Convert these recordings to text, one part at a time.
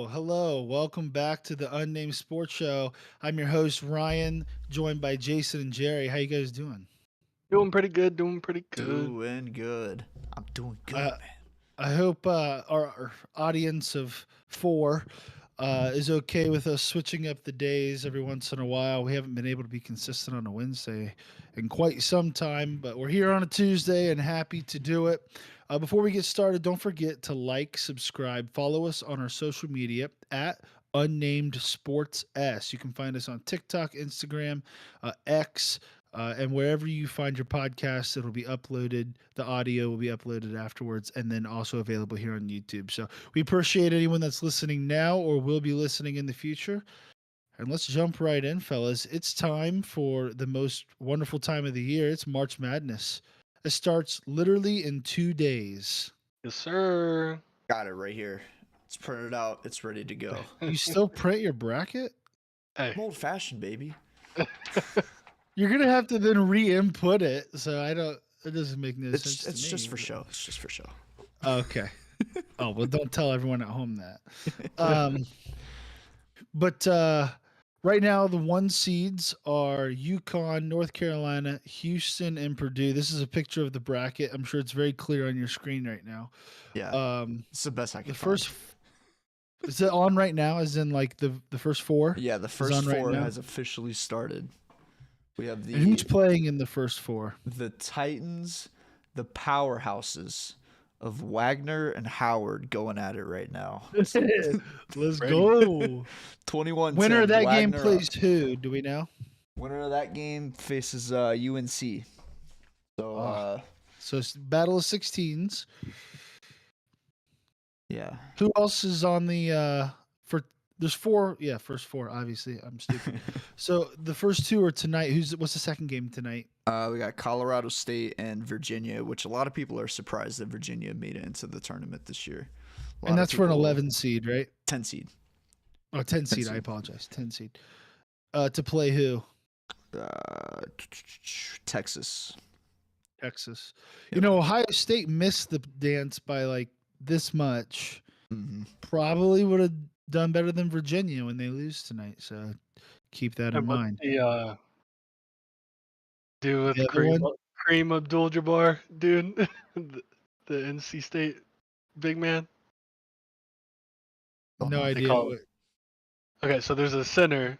Hello. Welcome back to the Unnamed Sports Show. I'm your host Ryan, joined by Jason and Jerry. How you guys doing? Doing pretty good, doing pretty good. Doing good. I'm doing good, Uh, man. I hope our audience of four is okay with us switching up the days every once in a while. We haven't been able to be consistent on a Wednesday in quite some time, but we're here on a Tuesday and happy to do it. Before we get started, don't forget to like, subscribe, follow us on our social media at Unnamed Sports S. You can find us on TikTok, Instagram, X, and wherever you find your podcast, it'll be uploaded. The audio will be uploaded afterwards and then also available here on YouTube. So we appreciate anyone that's listening now or will be listening in the future. And let's jump right in, fellas. It's time for the most wonderful time of the year. It's March Madness. It starts literally in 2 days. Yes, sir. Got it right here. It's printed out. It's ready to go. You still print your bracket? Hey, I'm old fashioned, baby. You're gonna have to then re-input it. So I don't. It doesn't make no sense. It's to me, just for but- show. It's just for show. Okay. Oh well, don't tell everyone at home that. But right now the one seeds are UConn, North Carolina, Houston, and Purdue. This is a picture of the bracket. I'm sure it's very clear on your screen right now. Yeah. It's the best I can The find. first is it on right now? As in like the first four? Yeah, the on first right four now? has officially started. We have And who's the playing in the first four? Titans, the powerhouses of Wagner and Howard going at it right now. Let's Ready. go. 21. Winner of that game plays who? Do we know? Winner of that game faces UNC. So So it's Battle of 16s. yeah. Who else is on the for there's four, yeah, first four, obviously. I'm stupid. So the first two are tonight. What's the second game tonight? We got Colorado State and Virginia, which a lot of people are surprised that Virginia made it into the tournament this year. And that's for an 11 seed, right? 10 seed. Oh, 10 seed, I seed. apologize. 10 seed. To play who? Texas. Texas. Yep. You know, Ohio State missed the dance by like this much. Mm-hmm. Probably would have done better than Virginia when they lose tonight. So keep that in and what's mind. the do with The other one? Kareem Abdul-Jabbar, dude, the NC State big man. No They idea. call Okay, so there's a center.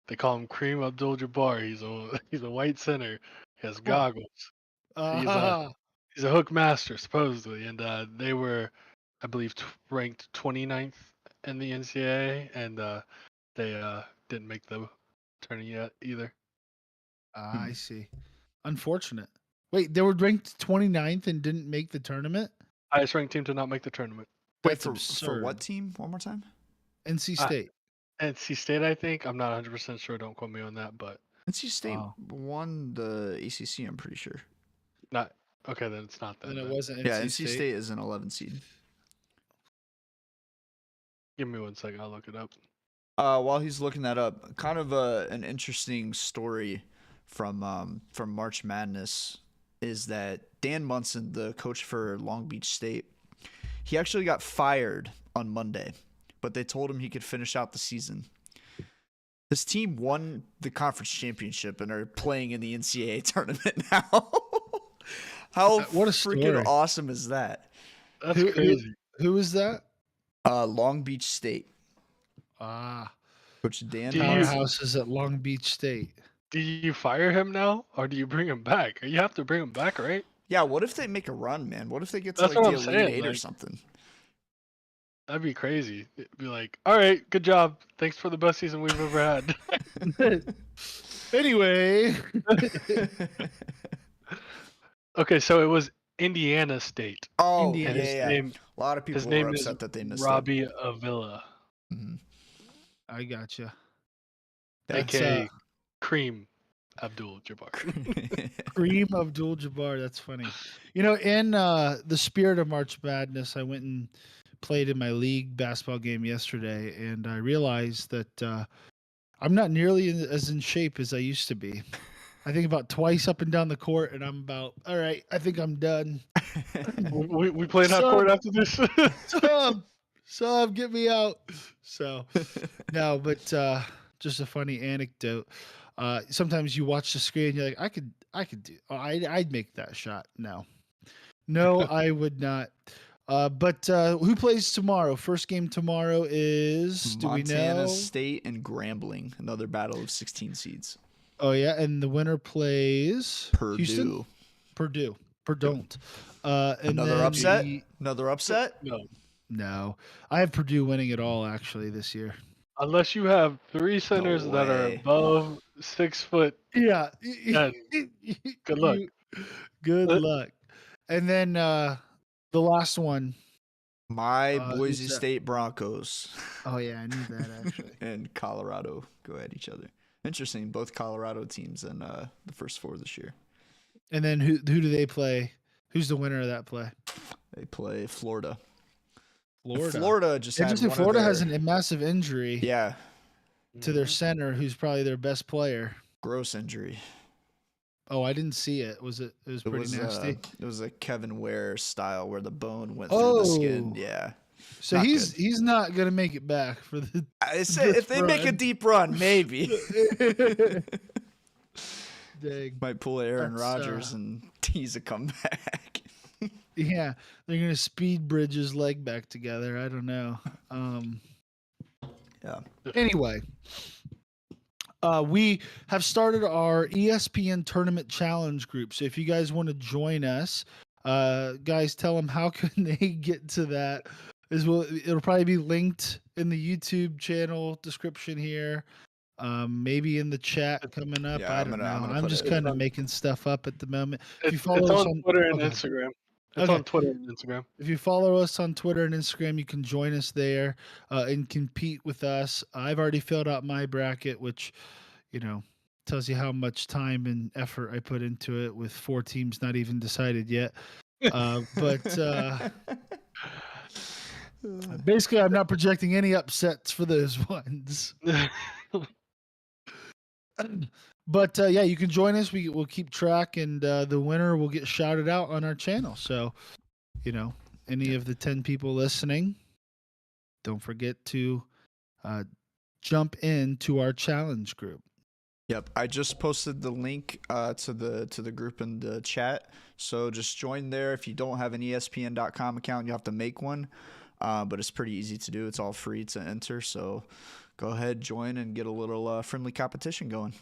They call him Kareem Abdul-Jabbar. He's a white center. He has goggles. He's a hook master supposedly, and they were, I believe, ranked 29th in the NCAA, and they didn't make the tournament yet either. I see. Unfortunate. Wait, they were ranked 29th and didn't make the tournament? Highest ranked team to not make the tournament. Wait, That's for absurd. what team? One more time? NC State. NC State, I think. I'm not 100% sure. Don't quote me on that, but NC State Wow. won the ACC, I'm pretty sure. not. Okay, then it's not that. And it then. wasn't NC Yeah, NC State. State is an 11 seed. Give me 1 second. I'll look it up. While he's looking that up, kind of an interesting story from March Madness is that Dan Munson, the coach for Long Beach State, he actually got fired on Monday, but they told him he could finish out the season. His team won the conference championship and are playing in the NCAA tournament now. How What a story. freaking awesome is that? That's Who- crazy. Who is that? Long Beach State. Coach Dan Do you- Munson. Powerhouses at Long Beach State. Do you fire him now, or do you bring him back? You have to bring him back, right? Yeah, what if they make a run, man? What if they get to That's like what the I'm Elite saying, Eight or like- something? That'd be crazy. It'd be like, all right, good job. Thanks for the best season we've ever had. Anyway. Okay, so it was Indiana State. Oh, Indiana yeah, His yeah. name, A lot of his people name were is upset that they missed Robbie Avila, it. Mhm. I gotcha. That's, aka Cream Abdul-Jabbar. Kareem Abdul-Jabbar. That's funny. You know, in the spirit of March Madness, I went and played in my league basketball game yesterday, and I realized that I'm not nearly as in shape as I used to be. I think about twice up and down the court, and I'm about, all right, I think I'm done. we playing hot So- court after this. Sub, Sub, get me out. So no, but just a funny anecdote. Sometimes you watch the screen, and you're like, I could do, I'd make that shot. No, I would not. But who plays tomorrow? First game tomorrow is, do we Montana know? State and Grambling, another battle of 16 seeds. Oh yeah, and the winner plays Houston? Purdue. Purdue. And Another then upset? Another upset? No, I have Purdue winning it all actually this year. Unless you have three centers that are way. above 6 foot. Yeah. Good luck. Good luck. And then the last one. My who's Boise that? State Broncos Oh yeah, I knew that actually. and Colorado go at each other. Interesting, both Colorado teams in the first four this year. And then who do they play? Who's the winner of that play? They play Florida. Florida just had one Florida of their, has a massive injury yeah, to their center, who's probably their best player. gross injury. Oh, I didn't see it. It was pretty nasty. It was a Kevin Ware style where the bone went through the skin. Yeah. So Not he's not gonna make it back for the. I say if they make a deep run, maybe. Dang. Might pull Aaron Rodgers and tease a comeback. Yeah, they're gonna speed bridge his leg back together. I don't know. Yeah. Anyway, we have started our ESPN Tournament Challenge group. So if you guys want to join us, guys, tell them how can they get to that. It'll probably be linked in the YouTube channel description here. Maybe in the chat coming up. Yeah, I don't know. I'm just it kind of making stuff up at the moment. If you It's follow us on Twitter and Instagram. It's on Twitter and Instagram. If you follow us on Twitter and Instagram, you can join us there and compete with us. I've already filled out my bracket, which, tells you how much time and effort I put into it with 4 teams not even decided yet. But basically, I'm not projecting any upsets for those ones. But yeah, you can join us. We'll keep track, and the winner will get shouted out on our channel. So, any of the 10 people listening, don't forget to jump into our challenge group. Yep, I just posted the link to the group in the chat. So just join there. If you don't have an ESPN.com account, you have to make one. But it's pretty easy to do. It's all free to enter. So go ahead, join, and get a little friendly competition going.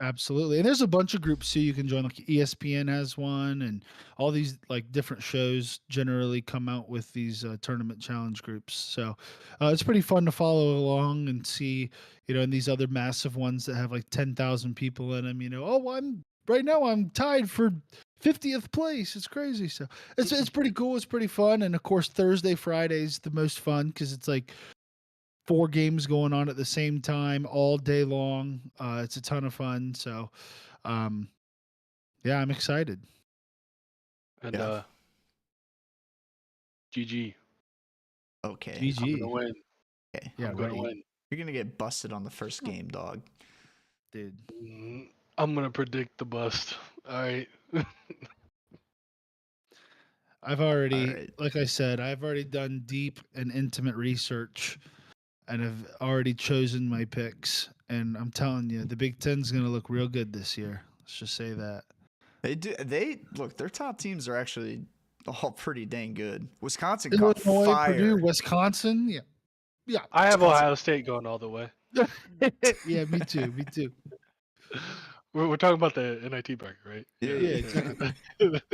Absolutely. And there's a bunch of groups too you can join. Like ESPN has one, and all these like different shows generally come out with these tournament challenge groups. So it's pretty fun to follow along and see, and these other massive ones that have like 10,000 people in them, I'm tied for 50th place. It's crazy. So it's pretty cool. It's pretty fun. And of course, Thursday, Friday's the most fun because it's like 4 games going on at the same time all day long. It's a ton of fun. So, yeah, I'm excited. And GG. Okay. GG. I'm gonna win. Okay. Yeah, I'm gonna win. You're gonna get busted on the first game, dog. Dude. I'm gonna predict the bust. All right. Like I said, I've already done deep and intimate research and have already chosen my picks. And I'm telling you, the Big Ten's going to look real good this year. Let's just say that. They look, their top teams are actually all pretty dang good. Wisconsin Illinois, caught fire. Purdue, Wisconsin. Yeah. Yeah. I have Ohio State going all the way. Yeah, me too. Me too. We're talking about the NIT bracket, right? Yeah, exactly.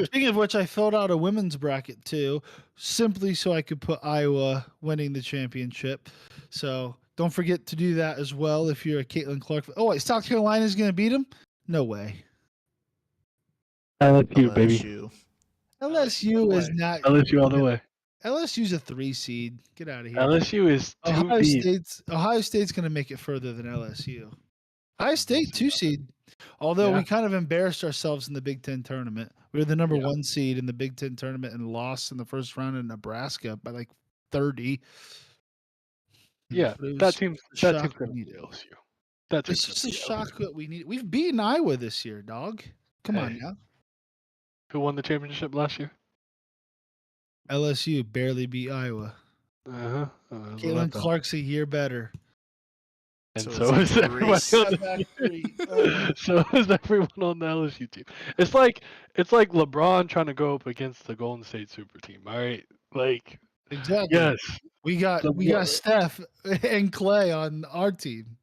Speaking of which, I filled out a women's bracket too, simply so I could put Iowa winning the championship. So don't forget to do that as well if you're a Caitlin Clark. Oh, wait, South Carolina's going to beat them? No way. LSU, baby. LSU is not. LSU all the way. LSU's a 3 seed. Get out of here. LSU is Ohio State's going to make it further than LSU. Ohio State 2 seed. Although we kind of embarrassed ourselves in the Big Ten tournament. We were the number 1 seed in the Big Ten tournament and lost in the first round in Nebraska by like 30. Yeah, that team's going to beat LSU. It's just a shock that we need. We've beaten Iowa this year, dog. Come on now. Who won the championship last year? LSU barely beat Iowa. Caitlin Clark's a year better. And so is everybody on the So is everyone on the LSU team. It's like LeBron trying to go up against the Golden State super team. All right, like exactly. Yes, we got Steph and Clay on our team.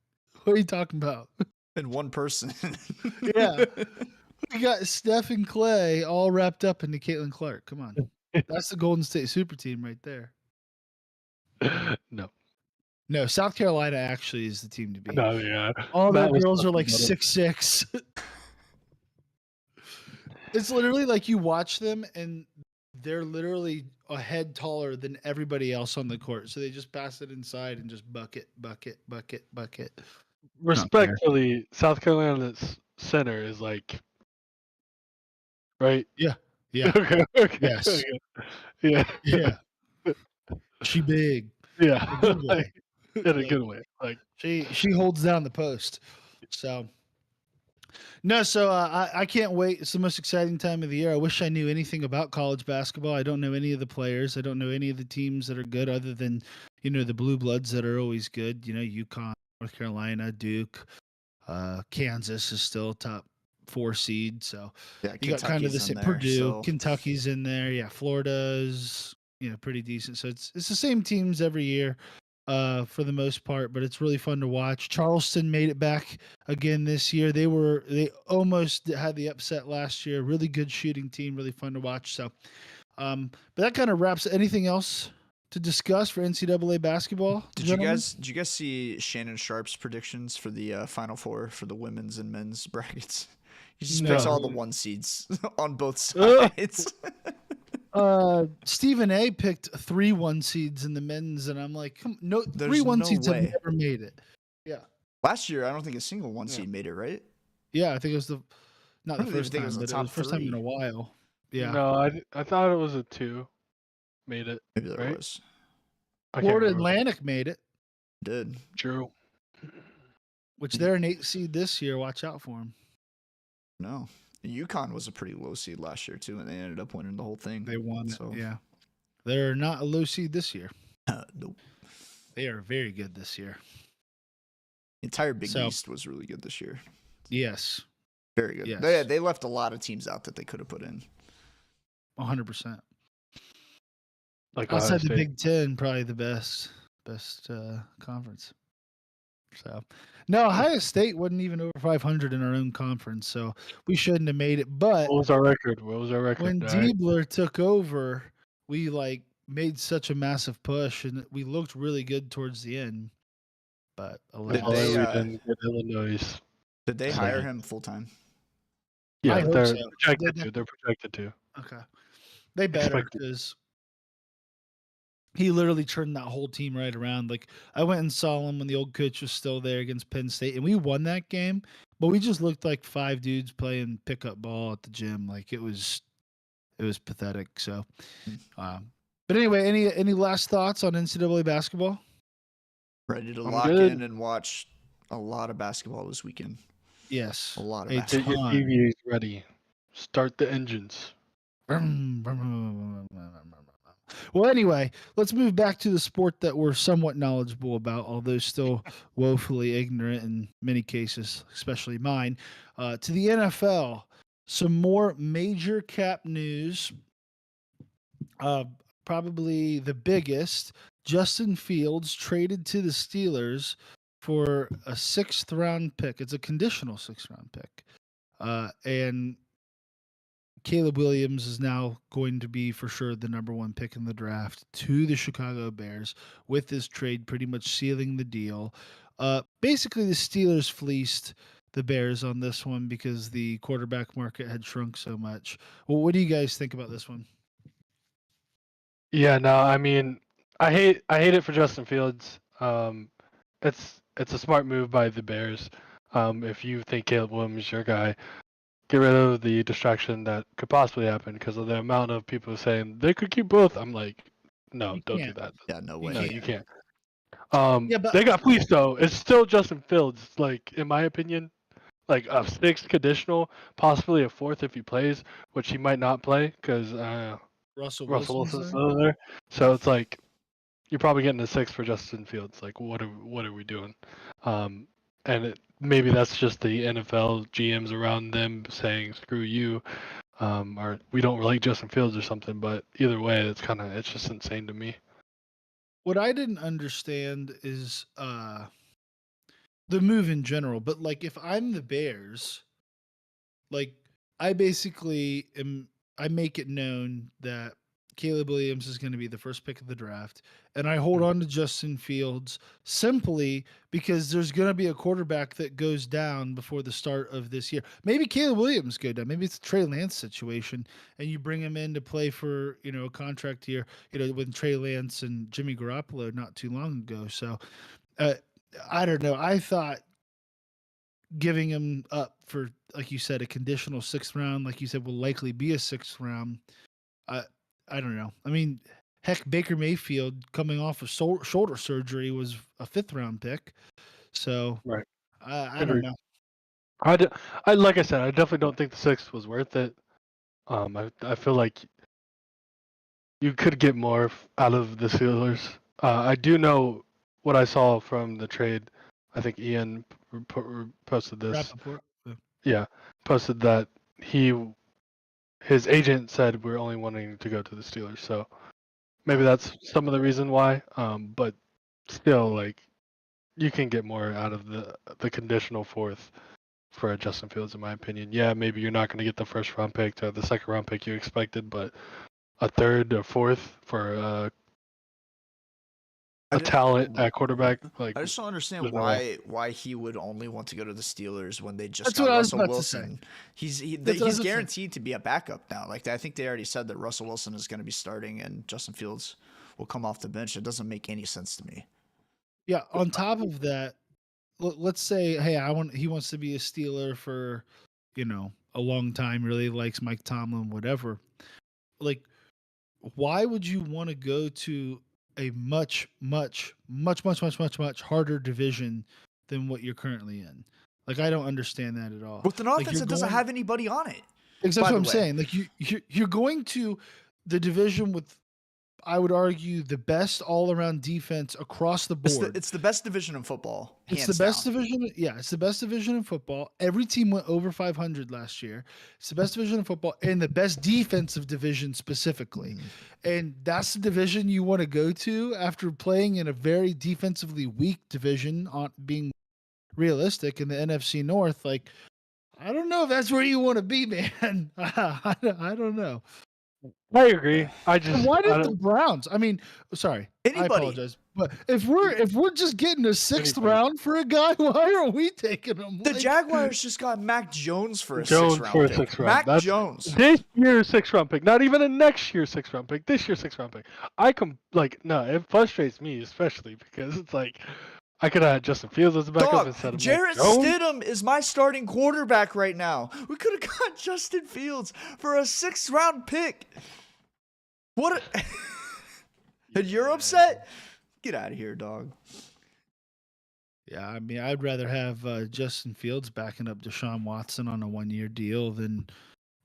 What are you talking about? And one person. Yeah, we got Steph and Clay all wrapped up into Caitlin Clark. Come on, that's the Golden State super team right there. No, South Carolina actually is the team to beat. No, yeah. All their girls are like 6'6". It's literally like you watch them and they're literally a head taller than everybody else on the court. So they just pass it inside and just bucket. Respectfully, South Carolina's center is like, right? Yeah. Okay. Yes. Okay. Yeah. She big. Yeah. In a good way. In a good way. Like she holds down the post. So no, so I can't wait. It's the most exciting time of the year. I wish I knew anything about college basketball. I don't know any of the players. I don't know any of the teams that are good other than, the blue bloods that are always good. UConn, North Carolina, Duke, Kansas is still top 4 seed. So you got kind of this at Purdue, Kentucky's in there. Yeah, Florida's pretty decent. So it's the same teams every year. For the most part, but it's really fun to watch. Charleston made it back again this year. They almost had the upset last year. Really good shooting team, really fun to watch. So, but that kind of wraps. Anything else to discuss for NCAA basketball? Did you guys see Shannon Sharp's predictions for the Final Four for the women's and men's brackets? He just picks all the 1 seeds on both sides. Stephen A picked 3 1 seeds in the men's, and I'm like, no, 3 1 seeds have never made it. Yeah. Last year, I don't think a single 1 seed made it, right? Yeah, I think it was not the first time, but it was the first time in a while. Yeah. No, I thought it was a 2 made it. Maybe that was. Florida Atlantic made it. Did. True. Which they're an 8 seed this year. Watch out for them. No. UConn was a pretty low seed last year too, and they ended up winning the whole thing. They won, so yeah. They're not a low seed this year. Nope. They are very good this year. The entire Big East was really good this year. Yes. Very good. Yes. They left a lot of teams out that they could have put in. 100%. Like outside the Big Ten, probably the best conference. So, no, Ohio State wasn't even over 500 in our own conference, so we shouldn't have made it. But what was our record? When Diebler took over, we made such a massive push, and we looked really good towards the end. But Illinois. Did they hire him full time? Yeah, they're projected to. They're projected to. Okay, they better because he literally turned that whole team right around. Like, I went and saw him when the old coach was still there against Penn State, and we won that game. But we just looked like 5 dudes playing pickup ball at the gym. Like, it was pathetic. So, but anyway, any last thoughts on NCAA basketball? Ready to lock in and watch a lot of basketball this weekend. Yes, a lot of basketball. Get your TVs ready. Start the engines. Well, anyway, let's move back to the sport that we're somewhat knowledgeable about, although still woefully ignorant in many cases, especially mine. To the NFL, some more major cap news. Probably the biggest, Justin Fields traded to the Steelers for a 6th round pick. It's a conditional 6th round pick. And Caleb Williams is now going to be for sure the number 1 pick in the draft to the Chicago Bears, with this trade pretty much sealing the deal. Basically, the Steelers fleeced the Bears on this one because the quarterback market had shrunk so much. Well, what do you guys think about this one? Yeah, no, I mean, I hate it for Justin Fields. It's a smart move by the Bears. If you think Caleb Williams is your guy, get rid of the distraction that could possibly happen because of the amount of people saying they could keep both. I'm like, no, don't do that. Yeah, no way. No, you can't. They got fleeced though. It's still Justin Fields. Like, in my opinion, like a 6th conditional, possibly a 4th if he plays, which he might not play because Russell Wilson's still there. So it's like, you're probably getting a 6 for Justin Fields. Like, what are we doing? And maybe that's just the NFL GMs around them saying, "Screw you," or we don't like Justin Fields or something. But either way, it's just insane to me. What I didn't understand is the move in general. But like, if I'm the Bears, like I basically I make it known that Caleb Williams is going to be the first pick of the draft, and I hold on to Justin Fields simply because there's going to be a quarterback that goes down before the start of this year. Maybe Caleb Williams go down. Maybe it's a Trey Lance situation, and you bring him in to play for a contract year. With Trey Lance and Jimmy Garoppolo not too long ago. So uh, I don't know. I thought giving him up for, like you said, a conditional sixth round, like you said, will likely be a sixth round. I I don't know. I mean, heck, Baker Mayfield coming off of shoulder surgery was a fifth round pick. So Right. I don't know. I like I said, I definitely don't think the 6 was worth it. I feel like you could get more out of the Steelers. I do know what I saw from the trade. I think Ian posted this. Rappaport. Yeah, posted that his agent said we're only wanting to go to the Steelers. So maybe that's some of the reason why. But still, like, you can get more out of the conditional fourth for Justin Fields, in my opinion. Yeah, maybe you're not going to get the first round pick or the second round pick you expected, but a third or fourth for a talent at quarterback. Like, I just don't understand there's no way. why he would only want to go to the Steelers when they just That's got what I was Russell about to say. Wilson. He's That's what I was he's about to say. guaranteed to be a backup now. Like, I think they already said that Russell Wilson is going to be starting and Justin Fields will come off the bench. It doesn't make any sense to me. Yeah. On top of that, let's say, hey, he wants to be a Steeler for, a long time. Really likes Mike Tomlin, whatever. Like, why would you want to go to a much, much, much, much, much, much, much harder division than what you're currently in? Like, I don't understand that at all. With an Like, offense that doesn't have anybody on it. exactly by what I'm the way. saying. Like, you're going to the division with, I would argue, the best all around defense across the board. It's the best division in football. It's hands the best down. division. Yeah, it's the best division in football. Every team went over 500 last year. It's the best division in football and the best defensive division specifically. And that's the division you want to go to after playing in a very defensively weak division, on being realistic, in the NFC North. Like, I don't know if that's where you want to be, man. I don't know. I agree. And why did the Browns? I mean, sorry, I Anybody. apologize, but if we're just getting a sixth round for a guy, why are we taking him? The Jaguars just got Mac Jones for a Jones sixth for round a pick. 6th round. Mac That's Jones. This year's 6th round pick, not even a next year's 6th round pick. This year's 6th round pick. No, it frustrates me especially because it's like I could have had Justin Fields as a backup Dog, instead of Jarrett Mac Jones. Stidham is my starting quarterback right now. We could have got Justin Fields for a 6th round pick. What? And you're upset? Get out of here, dog. Yeah, I mean, I'd rather have Justin Fields backing up Deshaun Watson on a 1-year deal than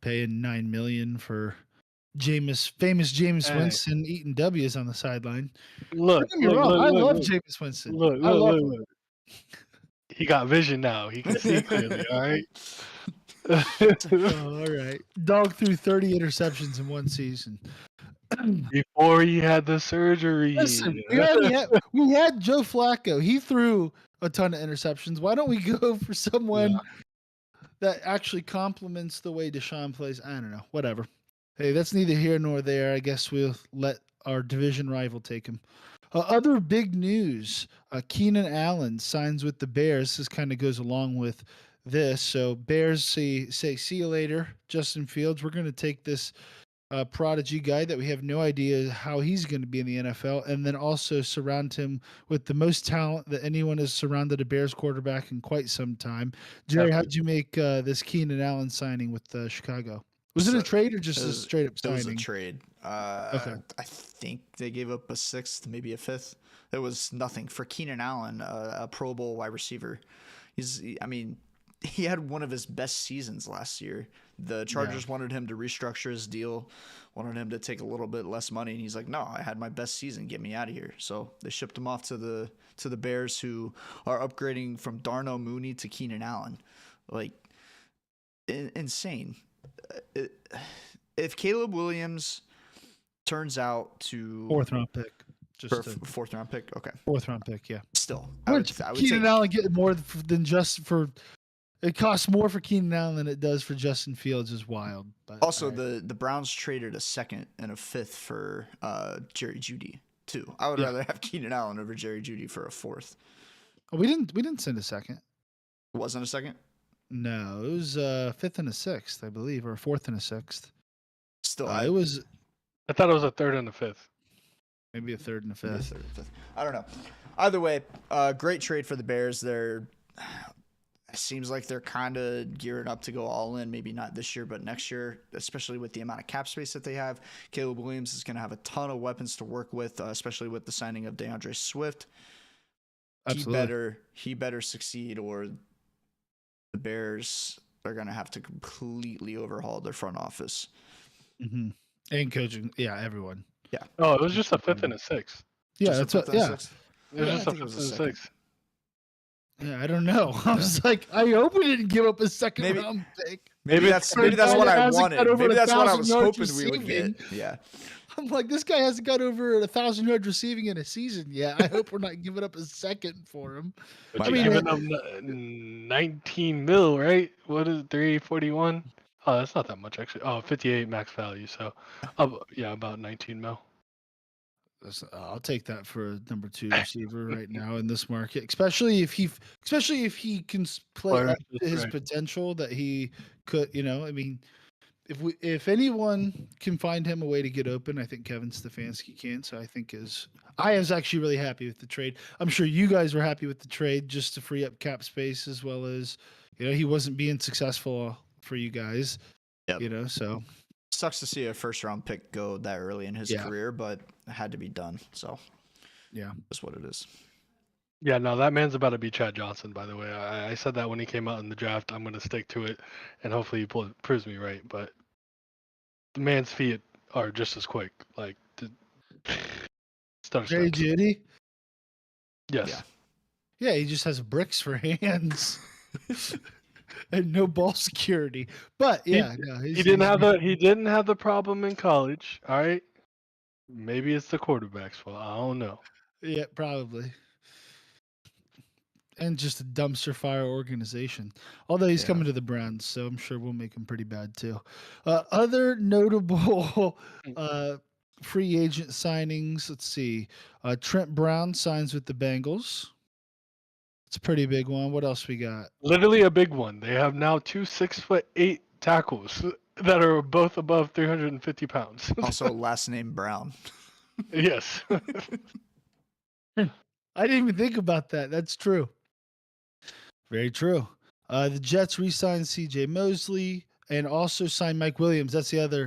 paying $9 million for famous Jameis Hey. Winston eating W's on the sideline. Look, Don't get me wrong, I love Jameis Winston. I love him. look. He got vision now. He can see clearly. All right. Oh, all right. Dog threw 30 interceptions in one season. Before he had the surgery. Listen, we had Joe Flacco. He threw a ton of interceptions. Why don't we go for someone that actually complements the way Deshaun plays? I don't know. Whatever. Hey, that's neither here nor there. I guess we'll let our division rival take him. Other big news: Keenan Allen signs with the Bears. This kind of goes along with this. So Bears say see you later, Justin Fields. We're going to take this prodigy guy that we have no idea how he's going to be in the NFL, and then also surround him with the most talent that anyone has surrounded a Bears quarterback in quite some time. Jerry, how did you make this Keenan Allen signing with Chicago? Was it a trade or just a straight up signing? It was a trade. Okay. I think they gave up a 6th, maybe a 5th. It was nothing for Keenan Allen, a Pro Bowl wide receiver. He had one of his best seasons last year. The Chargers wanted him to restructure his deal, wanted him to take a little bit less money, and he's like, "No, I had my best season. Get me out of here." So they shipped him off to the Bears, who are upgrading from Darnell Mooney to Keenan Allen, like insane. If Caleb Williams turns out to Fourth round pick. Fourth round pick, okay. Fourth round pick, yeah. Still, I would Keenan Allen get more than just for. It costs more for Keenan Allen than it does for Justin Fields. Is wild. But also, the Browns traded a second and a fifth for Jerry Jeudy too. I would rather have Keenan Allen over Jerry Jeudy for a fourth. Oh, we didn't send a second. It wasn't a second. No, it was a fifth and a sixth, I believe, or a fourth and a sixth. Still, it was. I thought it was a third and a fifth. Maybe a third and a fifth. I don't know. Either way, great trade for the Bears. It seems like they're kind of gearing up to go all in. Maybe not this year, but next year, especially with the amount of cap space that they have. Caleb Williams is going to have a ton of weapons to work with, especially with the signing of DeAndre Swift. Absolutely. He better succeed, or the Bears are going to have to completely overhaul their front office. Mm-hmm. And coaching. Yeah, everyone. Yeah. Oh, it was just a fifth and a sixth. Yeah, that's what. Yeah. It was just a fifth and a sixth. Yeah, I don't know. I was like, I hope we didn't give up a second round pick. Maybe that's what I wanted. Maybe that's what I was hoping we would get. Yeah. I'm like, this guy hasn't got over 1,000 yards receiving in a season yet. I hope we're not giving up a second for him. But you're giving up 19 mil, right? What is it, 341? Oh, that's not that much actually. Oh, 58 max value. So, about 19 mil. I'll take that for a number 2 receiver right now in this market, especially if he can play up to his potential that he could. I mean, if anyone can find him a way to get open, I think Kevin Stefanski can. So I was actually really happy with the trade. I'm sure you guys were happy with the trade just to free up cap space, as well as he wasn't being successful for you guys. Yep. So. Sucks to see a first round pick go that early in his career, but it had to be done. So, that's what it is. Yeah, no, that man's about to be Chad Johnson, by the way. I said that when he came out in the draft. I'm going to stick to it, and hopefully he proves me right. But the man's feet are just as quick. Like, Jerry Jeudy? Yes. Yeah, he just has bricks for hands. And no ball security, but he didn't have the problem in college. All right, maybe it's the quarterback's fault. I don't know. Yeah, probably. And just a dumpster fire organization. Although he's coming to the Browns, so I'm sure we'll make him pretty bad too. Other notable free agent signings. Let's see. Trent Brown signs with the Bengals. It's a pretty big one. What else we got? Literally a big one. They have now 2 6'8" tackles that are both above 350 pounds. Also, last name Brown. Yes. I didn't even think about that. That's true. Very true. The Jets re-signed C.J. Mosley and also signed Mike Williams. That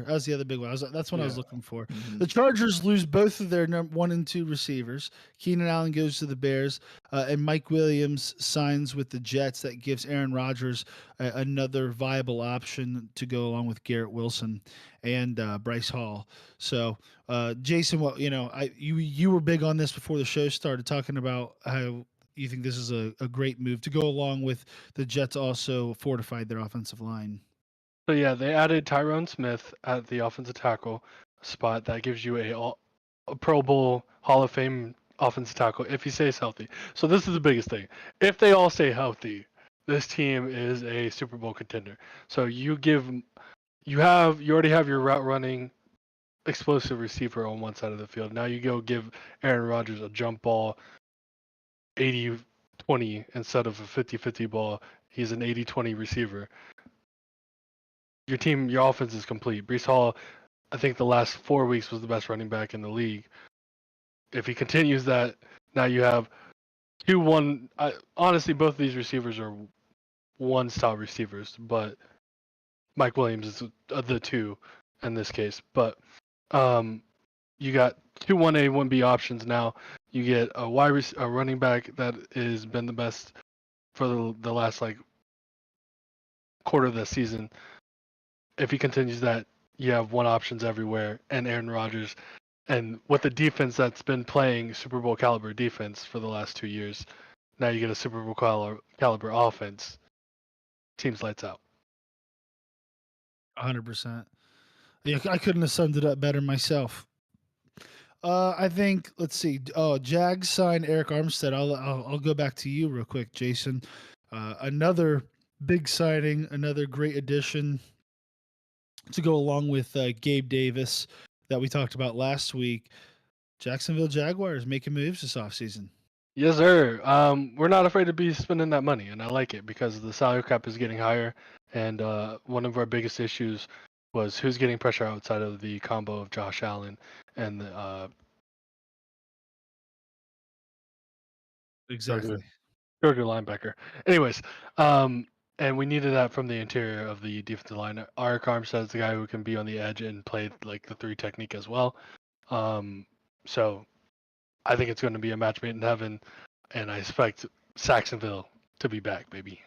was the other big one. That's what I was looking for. Mm-hmm. The Chargers lose both of their 1 and 2 receivers. Keenan Allen goes to the Bears, and Mike Williams signs with the Jets. That gives Aaron Rodgers another viable option to go along with Garrett Wilson and Bryce Hall. So, Jason, you were big on this before the show started, talking about how you think this is a great move to go along with the Jets also fortified their offensive line. So, yeah, they added Tyrone Smith at the offensive tackle spot. That gives you a Pro Bowl Hall of Fame offensive tackle if he stays healthy. So this is the biggest thing. If they all stay healthy, this team is a Super Bowl contender. So you already have your route running explosive receiver on one side of the field. Now you go give Aaron Rodgers a jump ball 80-20 instead of a 50-50 ball. He's an 80-20 receiver. Your offense is complete. Breece Hall, I think the last 4 weeks was the best running back in the league. If he continues that, now you have 2-1. Honestly, both of these receivers are 1-star receivers, but Mike Williams is the 2 in this case. But you got 2 1A, 1B options now. You get a running back that has been the best for the last quarter of the season. if he continues that, you have one options everywhere, and Aaron Rodgers, and with the defense that's been playing Super Bowl caliber defense for the last 2 years, now you get a Super Bowl caliber offense. Team's lights out. 100%. Yeah, I couldn't have summed it up better myself. I think let's see. Oh, Jags signed Eric Armstead. I'll go back to you real quick, Jason. Another big signing, another great addition to go along with Gabe Davis that we talked about last week. Jacksonville Jaguars making moves this offseason. Yes, sir. We're not afraid to be spending that money, and I like it because the salary cap is getting higher. And one of our biggest issues was who's getting pressure outside of the combo of Josh Allen and the Exactly. Georgia linebacker. Anyways, and we needed that from the interior of the defensive line. Eric Armstead is the guy who can be on the edge and play like the 3 technique as well. So I think it's going to be a match made in heaven, and I expect Saxonville to be back, baby.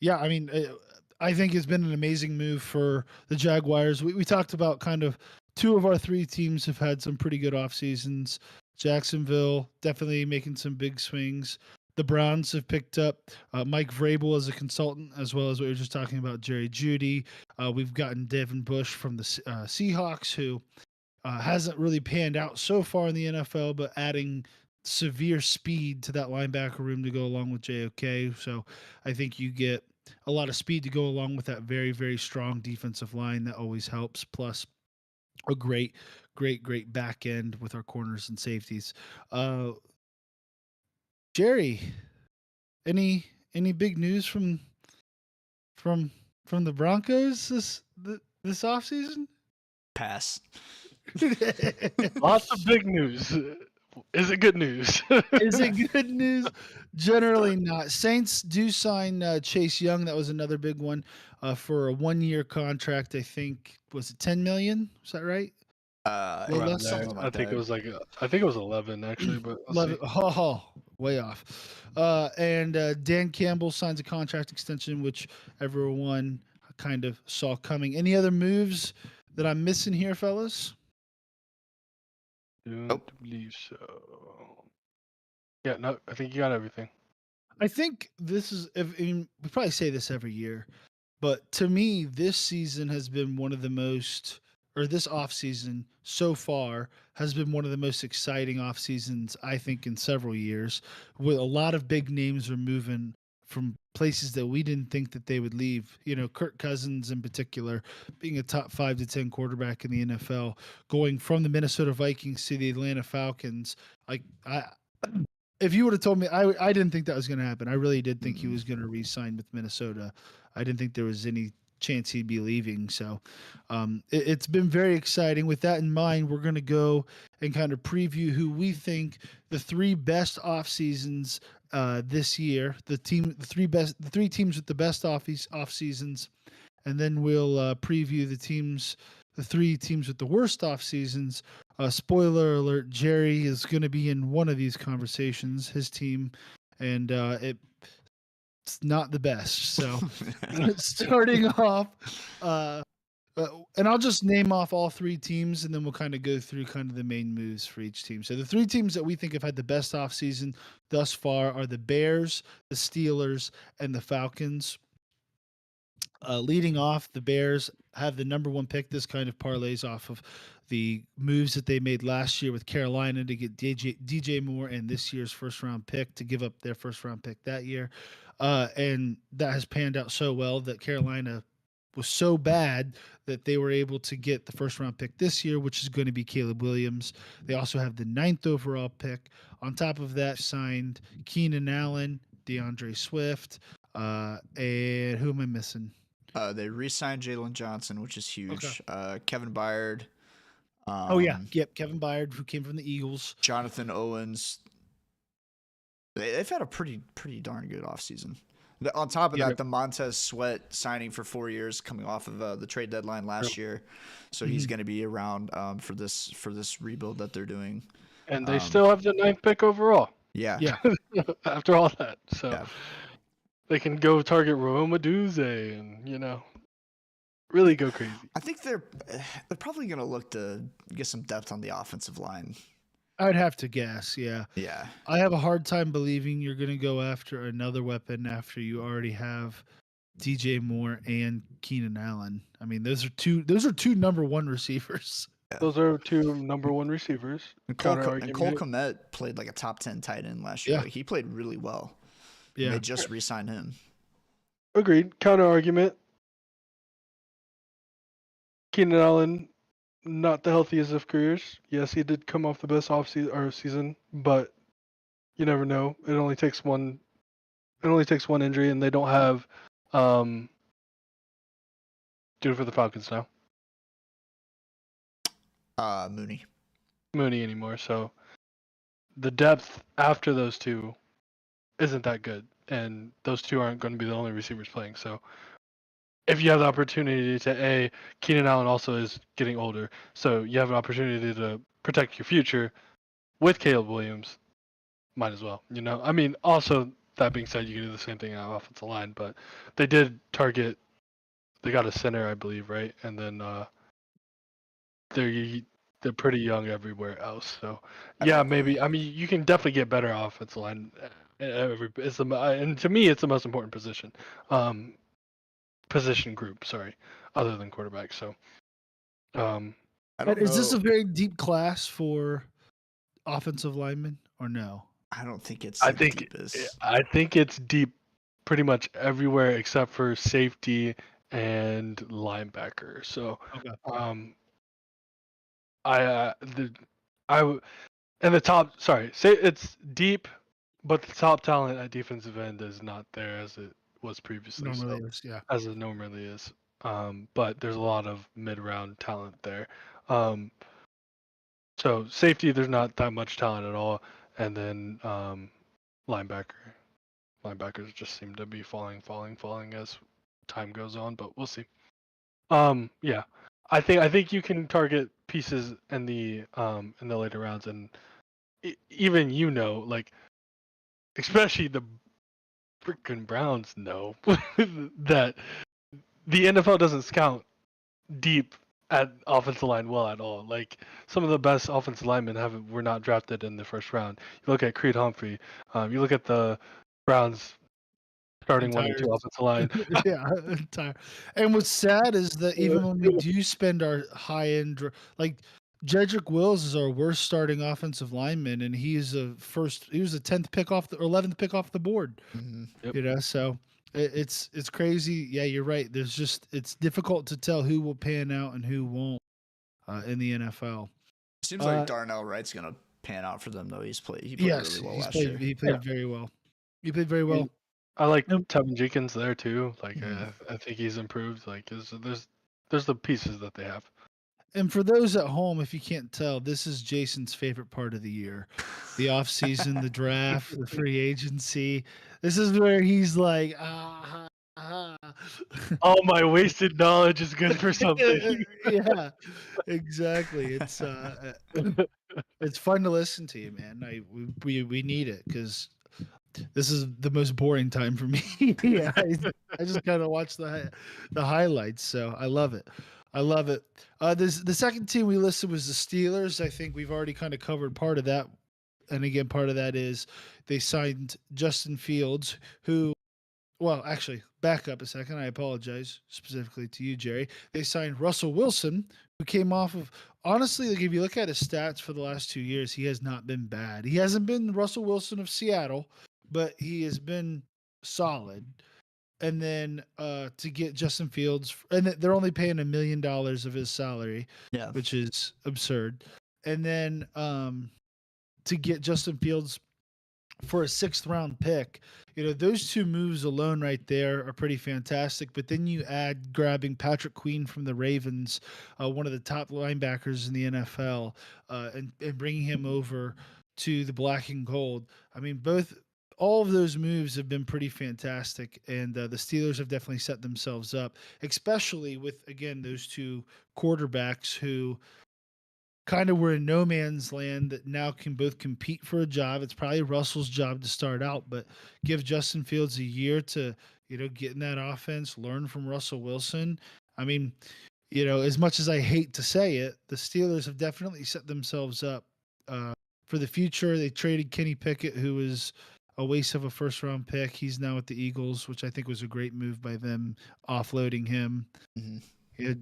Yeah, I mean, I think it's been an amazing move for the Jaguars. We talked about kind of 2 of our 3 teams have had some pretty good off seasons. Jacksonville definitely making some big swings. The Browns have picked up Mike Vrabel as a consultant, as well as what we were just talking about, Jerry Jeudy. We've gotten Devin Bush from the Seahawks, who hasn't really panned out so far in the NFL, but adding severe speed to that linebacker room to go along with JOK. So I think you get a lot of speed to go along with that very, very strong defensive line. That always helps. Plus a great back end with our corners and safeties. Jerry, any big news from the Broncos this offseason? Pass. Lots of big news. Is it good news? Is it good news? Generally not. Saints do sign Chase Young. That was another big one for a 1-year contract. I think was it 10 million? Is that right? Around there. Something like I think that. it was like I think it was 11 actually, but Love it. Oh, way off. And Dan Campbell signs a contract extension, which everyone kind of saw coming. Any other moves that I'm missing here, fellas? Don't believe so. Yeah, no, I think you got everything. I think this is. I mean, we probably say this every year, but to me, this season has been one of the most, or this off season so far has been one of the most exciting off seasons I think in several years. With a lot of big names are moving from places that we didn't think that they would leave. You know, Kirk Cousins in particular, being a top 5 to 10 quarterback in the NFL, going from the Minnesota Vikings to the Atlanta Falcons. Like if you would have told me, I didn't think that was going to happen. I really did think he was going to re-sign with Minnesota. I didn't think there was any chance he'd be leaving. So it's been very exciting. With that in mind, we're going to go and kind of preview who we think the 3 best off seasons this year. The 3 teams with the best off seasons, and then we'll preview the 3 teams with the worst off seasons. Spoiler alert: Jerry is going to be in one of these conversations. His team, and it's not the best. So, starting off, and I'll just name off all 3 teams, and then we'll kind of go through kind of the main moves for each team. So, the 3 teams that we think have had the best offseason thus far are the Bears, the Steelers, and the Falcons. Leading off, the Bears have the number 1 pick. This kind of parlays off of the moves that they made last year with Carolina to get DJ Moore and this year's first-round pick to give up their first-round pick that year. And that has panned out so well that Carolina was so bad that they were able to get the first-round pick this year, which is going to be Caleb Williams. They also have the 9th overall pick. On top of that, signed Keenan Allen, DeAndre Swift, and who am I missing? They re-signed Jalen Johnson, which is huge. Okay. Kevin Byard. Kevin Byard, who came from the Eagles. Jonathan Owens. They've had a pretty darn good offseason. On top of that, the Montez Sweat signing for 4 years, coming off of the trade deadline last year, so he's going to be around for this rebuild that they're doing. And they still have the 9th pick overall. Yeah. After all that, so. Yeah. They can go target Roma Duze and really go crazy. I think they're probably gonna look to get some depth on the offensive line. I'd have to guess, yeah. Yeah. I have a hard time believing you're going to go after another weapon after you already have DJ Moore and Keenan Allen. I mean, those are two number one receivers. Those are two number one receivers. And Cole Counter argument. Kmet played like a top 10 tight end last year. Yeah. Like, he played really well. And Yeah. they just re-signed him. Agreed. Counter argument. Keenan Allen, not the healthiest of careers. Yes, he did come off the best season, but you never know. It only takes one injury, and they don't have dude for the Falcons now. Mooney anymore. So the depth after those two isn't that good, and those two aren't going to be the only receivers playing. So if you have the opportunity to Keenan Allen also is getting older, so you have an opportunity to protect your future with Caleb Williams, might as well. I mean, also that being said, you can do the same thing on offensive line, but they did target. They got a center, I believe, right? And then they're pretty young everywhere else. So yeah, maybe. I mean, you can definitely get better offensive line. And to me, it's the most important position. Position group, sorry, other than quarterback. So, is this a very deep class for offensive linemen or no? I don't think it's. I think it's deep, pretty much everywhere except for safety and linebacker. So, okay. And the top. Sorry, say it's deep, but the top talent at defensive end is not there as it was previously. Normally is, yeah. As it normally is. But there's a lot of mid-round talent there. So safety, there's not that much talent at all, and then linebackers just seem to be falling as time goes on, but we'll see. Yeah, I think you can target pieces in the later rounds, and even like, especially the freaking Browns know that the NFL doesn't scout deep at offensive line well at all. Like, some of the best offensive linemen were not drafted in the first round. You look at Creed Humphrey. You look at the Browns starting 1 and 2 offensive line. Yeah, entire. And what's sad is that even when we do spend our high end, like Jedrick Wills is our worst starting offensive lineman, and he was the 10th pick off or 11th pick off the board. Mm-hmm. Yep. So it's crazy. Yeah, you're right. It's difficult to tell who will pan out and who won't in the NFL. Seems like Darnell Wright's gonna pan out for them though. He played really well last year. He played very well. He played very well. I like Tevin Jenkins there too. Like, I think he's improved. Like, there's the pieces that they have. And for those at home, if you can't tell, this is Jason's favorite part of the year. The off season, the draft, the free agency. This is where he's like, All my wasted knowledge is good for something. Yeah, exactly. It's fun to listen to you, man. We need it because this is the most boring time for me. Yeah, I just kind of watch the highlights, so I love it. The second team we listed was the Steelers. I think we've already kind of covered part of that, and again, part of that is they signed Justin Fields, who, well, actually, back up a second. I apologize specifically to you, Jerry. They signed Russell Wilson, who came off of, honestly, like if you look at his stats for the last 2 years, he has not been bad. He hasn't been Russell Wilson of Seattle, but he has been solid. And then to get Justin Fields, and they're only paying $1 million of his salary, which is absurd. And then to get Justin Fields for a 6th round pick, those two moves alone right there are pretty fantastic. But then you add grabbing Patrick Queen from the Ravens, one of the top linebackers in the NFL, and bringing him over to the black and gold. I mean, all of those moves have been pretty fantastic, and the Steelers have definitely set themselves up, especially with, again, those two quarterbacks who kind of we're in no man's land that now can both compete for a job. It's probably Russell's job to start out, but give Justin Fields a year to, get in that offense, learn from Russell Wilson. I mean, as much as I hate to say it, the Steelers have definitely set themselves up for the future. They traded Kenny Pickett, who was a waste of a first round pick. He's now at the Eagles, which I think was a great move by them, offloading him. Mm-hmm.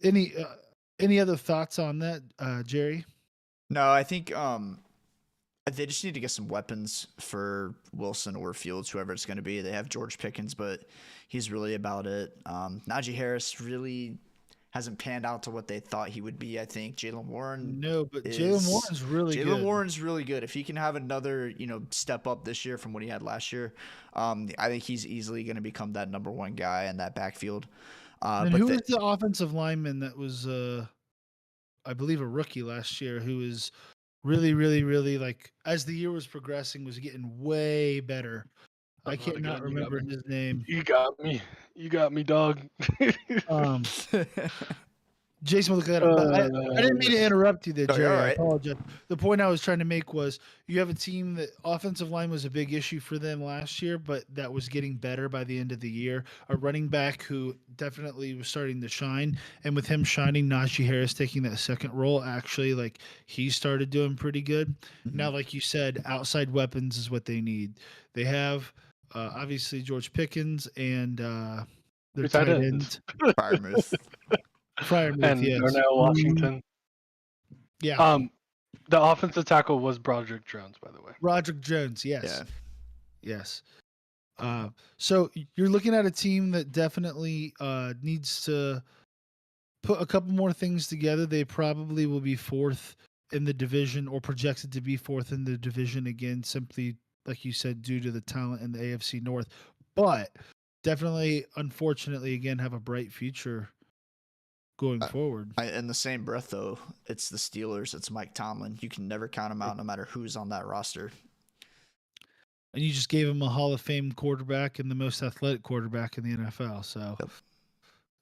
Any any other thoughts on that, Jerry? No, I think they just need to get some weapons for Wilson or Fields, whoever it's going to be. They have George Pickens, but he's really about it. Najee Harris really hasn't panned out to what they thought he would be. I think Jaylen Warren. No, but Jaylen Warren's really good. Jaylen Warren's really good. If he can have another, step up this year from what he had last year, I think he's easily going to become that number one guy in that backfield. And who was the offensive lineman that was, I believe, a rookie last year who was really, really, really, like, as the year was progressing, was getting way better. I cannot remember his name. You got me, dog. Jason will look that up. But I didn't mean to interrupt you there, Jerry. Right. I apologize. The point I was trying to make was you have a team that offensive line was a big issue for them last year, but that was getting better by the end of the year. A running back who definitely was starting to shine. And with him shining, Najee Harris taking that second role, actually, like, he started doing pretty good. Mm-hmm. Now, like you said, outside weapons is what they need. They have obviously George Pickens and their tight end. Freiermuth, and yes. Darnell Washington. Yeah. The offensive tackle was Broderick Jones, by the way. Broderick Jones, yes. Yeah. Yes. So you're looking at a team that definitely needs to put a couple more things together. They probably will be fourth in the division, or projected to be fourth in the division again, simply, like you said, due to the talent in the AFC North. But definitely, unfortunately, again, have a bright future going forward. In the same breath, though, it's the Steelers. It's Mike Tomlin. You can never count him out, no matter who's on that roster. And you just gave him a Hall of Fame quarterback and the most athletic quarterback in the NFL. So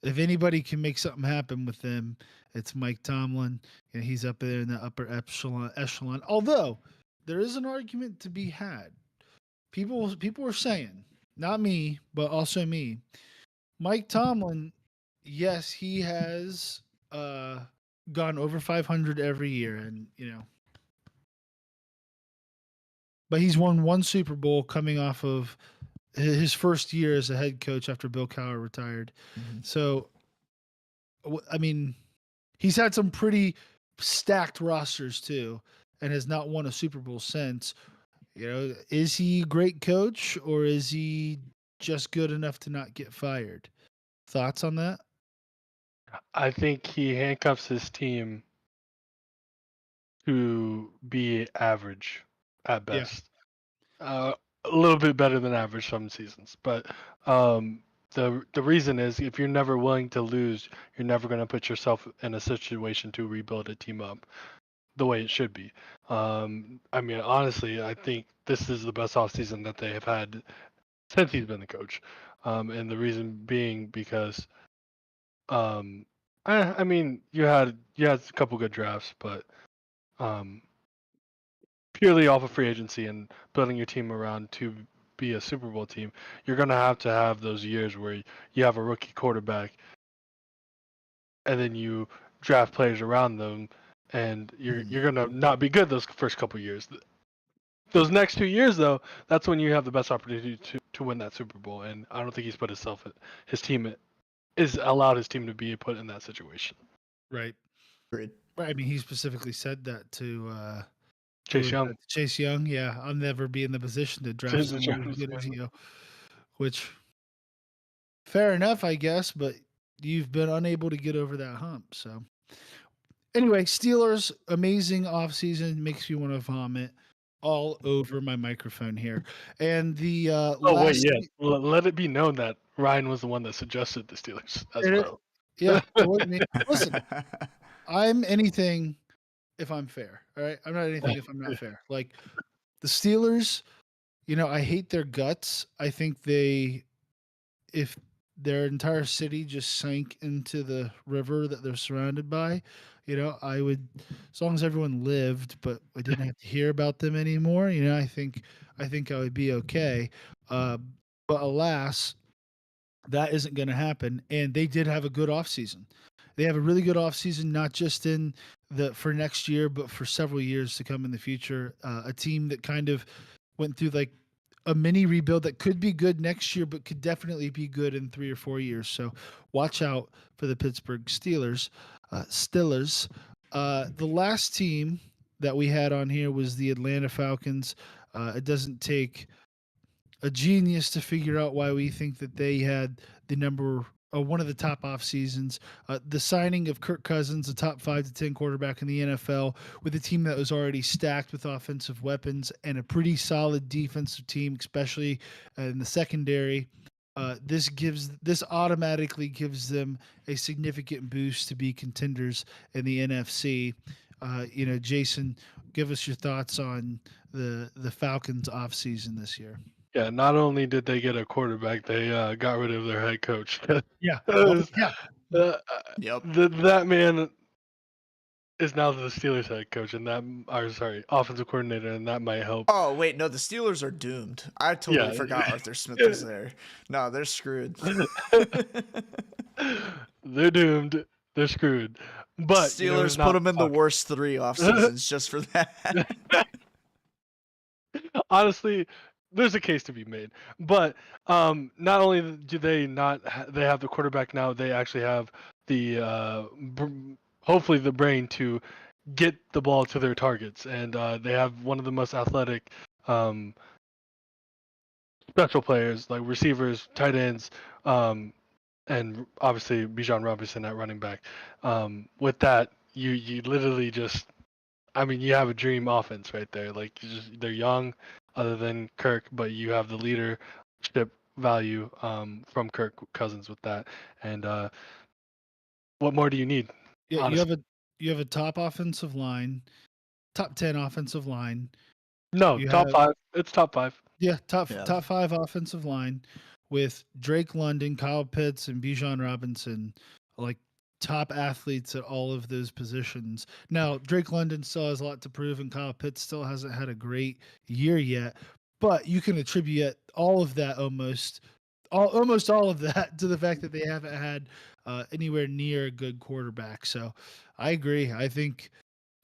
if anybody can make something happen with them, it's Mike Tomlin. And he's up there in the upper echelon. Although there is an argument to be had. People are saying, not me, but also me, Mike Tomlin, yes, he has gone over 500 every year, and but he's won one Super Bowl coming off of his first year as a head coach after Bill Cowher retired. Mm-hmm. So, I mean, he's had some pretty stacked rosters too, and has not won a Super Bowl since. Is he a great coach, or is he just good enough to not get fired? Thoughts on that? I think he handcuffs his team to be average at best. Yeah. A little bit better than average some seasons, but the reason is, if you're never willing to lose, you're never going to put yourself in a situation to rebuild a team up the way it should be. I mean, honestly, I think this is the best offseason that they have had since he's been the coach, and the reason being because I mean, you had a couple good drafts, but purely off of free agency and building your team around to be a Super Bowl team, you're going to have those years where you have a rookie quarterback and then you draft players around them, and you're going to not be good those first couple years. Those next 2 years, though, that's when you have the best opportunity to win that Super Bowl, and I don't think he's put his team is allowed his team to be put in that situation. Right. Right. I mean, he specifically said that to Chase Young. Chase Young, yeah. I'll never be in the position to draft someone as good as you. Which, fair enough, I guess, but you've been unable to get over that hump. So, anyway, Steelers, amazing offseason. Makes me want to vomit all over my microphone here. And the let it be known that Ryan was the one that suggested the Steelers as well. Yeah. Listen, I'm anything if I'm fair. All right. I'm not anything if I'm not fair. Like, the Steelers, I hate their guts. I think if their entire city just sank into the river that they're surrounded by, I would, as long as everyone lived, but I didn't have to hear about them anymore. I think I would be okay. Uh, but alas, that isn't going to happen. And they did have a good offseason. They have a really good offseason, not just in the for next year, but for several years to come in the future. A team that kind of went through like a mini rebuild that could be good next year, but could definitely be good in 3 or 4 years. So watch out for the Pittsburgh Steelers. Stillers. The last team that we had on here was the Atlanta Falcons. It doesn't take a genius to figure out why we think that they had the number one of the top off seasons. The signing of Kirk Cousins, a top 5 to 10 quarterback in the NFL, with a team that was already stacked with offensive weapons and a pretty solid defensive team, especially in the secondary. This automatically gives them a significant boost to be contenders in the NFC. Jason, give us your thoughts on the Falcons offseason this year. Yeah, not only did they get a quarterback, they got rid of their head coach. Yeah. Uh, Yeah. Yep. that man is now the Steelers head coach, and offensive coordinator, and that might help. Oh wait, no, the Steelers are doomed. I totally Yeah. forgot Arthur Smith was there. No, they're screwed. They're doomed. They're screwed. But Steelers put them in the worst 3 off seasons just for that. Honestly, there's a case to be made. But not only do they not they have the quarterback now, they actually have the hopefully the brain to get the ball to their targets, and they have one of the most athletic special players like receivers, tight ends, and obviously Bijan Robinson at running back. With that, you literally just, I mean, you have a dream offense right there. Like they're young, other than Kirk, but you have the leadership value from Kirk Cousins with that. And what more do you need? Yeah, Honestly, you have a top offensive line, top 10 offensive line. no, You top have five. It's top five. Yeah, Yeah. top 5 offensive line with Drake London, Kyle Pitts, and Bijan Robinson, like top athletes at all of those positions. Now, Drake London still has a lot to prove, and Kyle Pitts still hasn't had a great year yet. But you can attribute all of that almost all of that to the fact that they haven't had anywhere near a good quarterback. So I agree. I think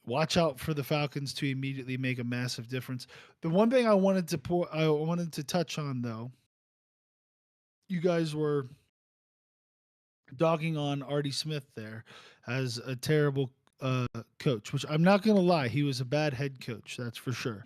watch out for the Falcons to immediately make a massive difference. The one thing I wanted to touch on though, you guys were dogging on Artie Smith there as a terrible coach, which I'm not going to lie, he was a bad head coach, that's for sure.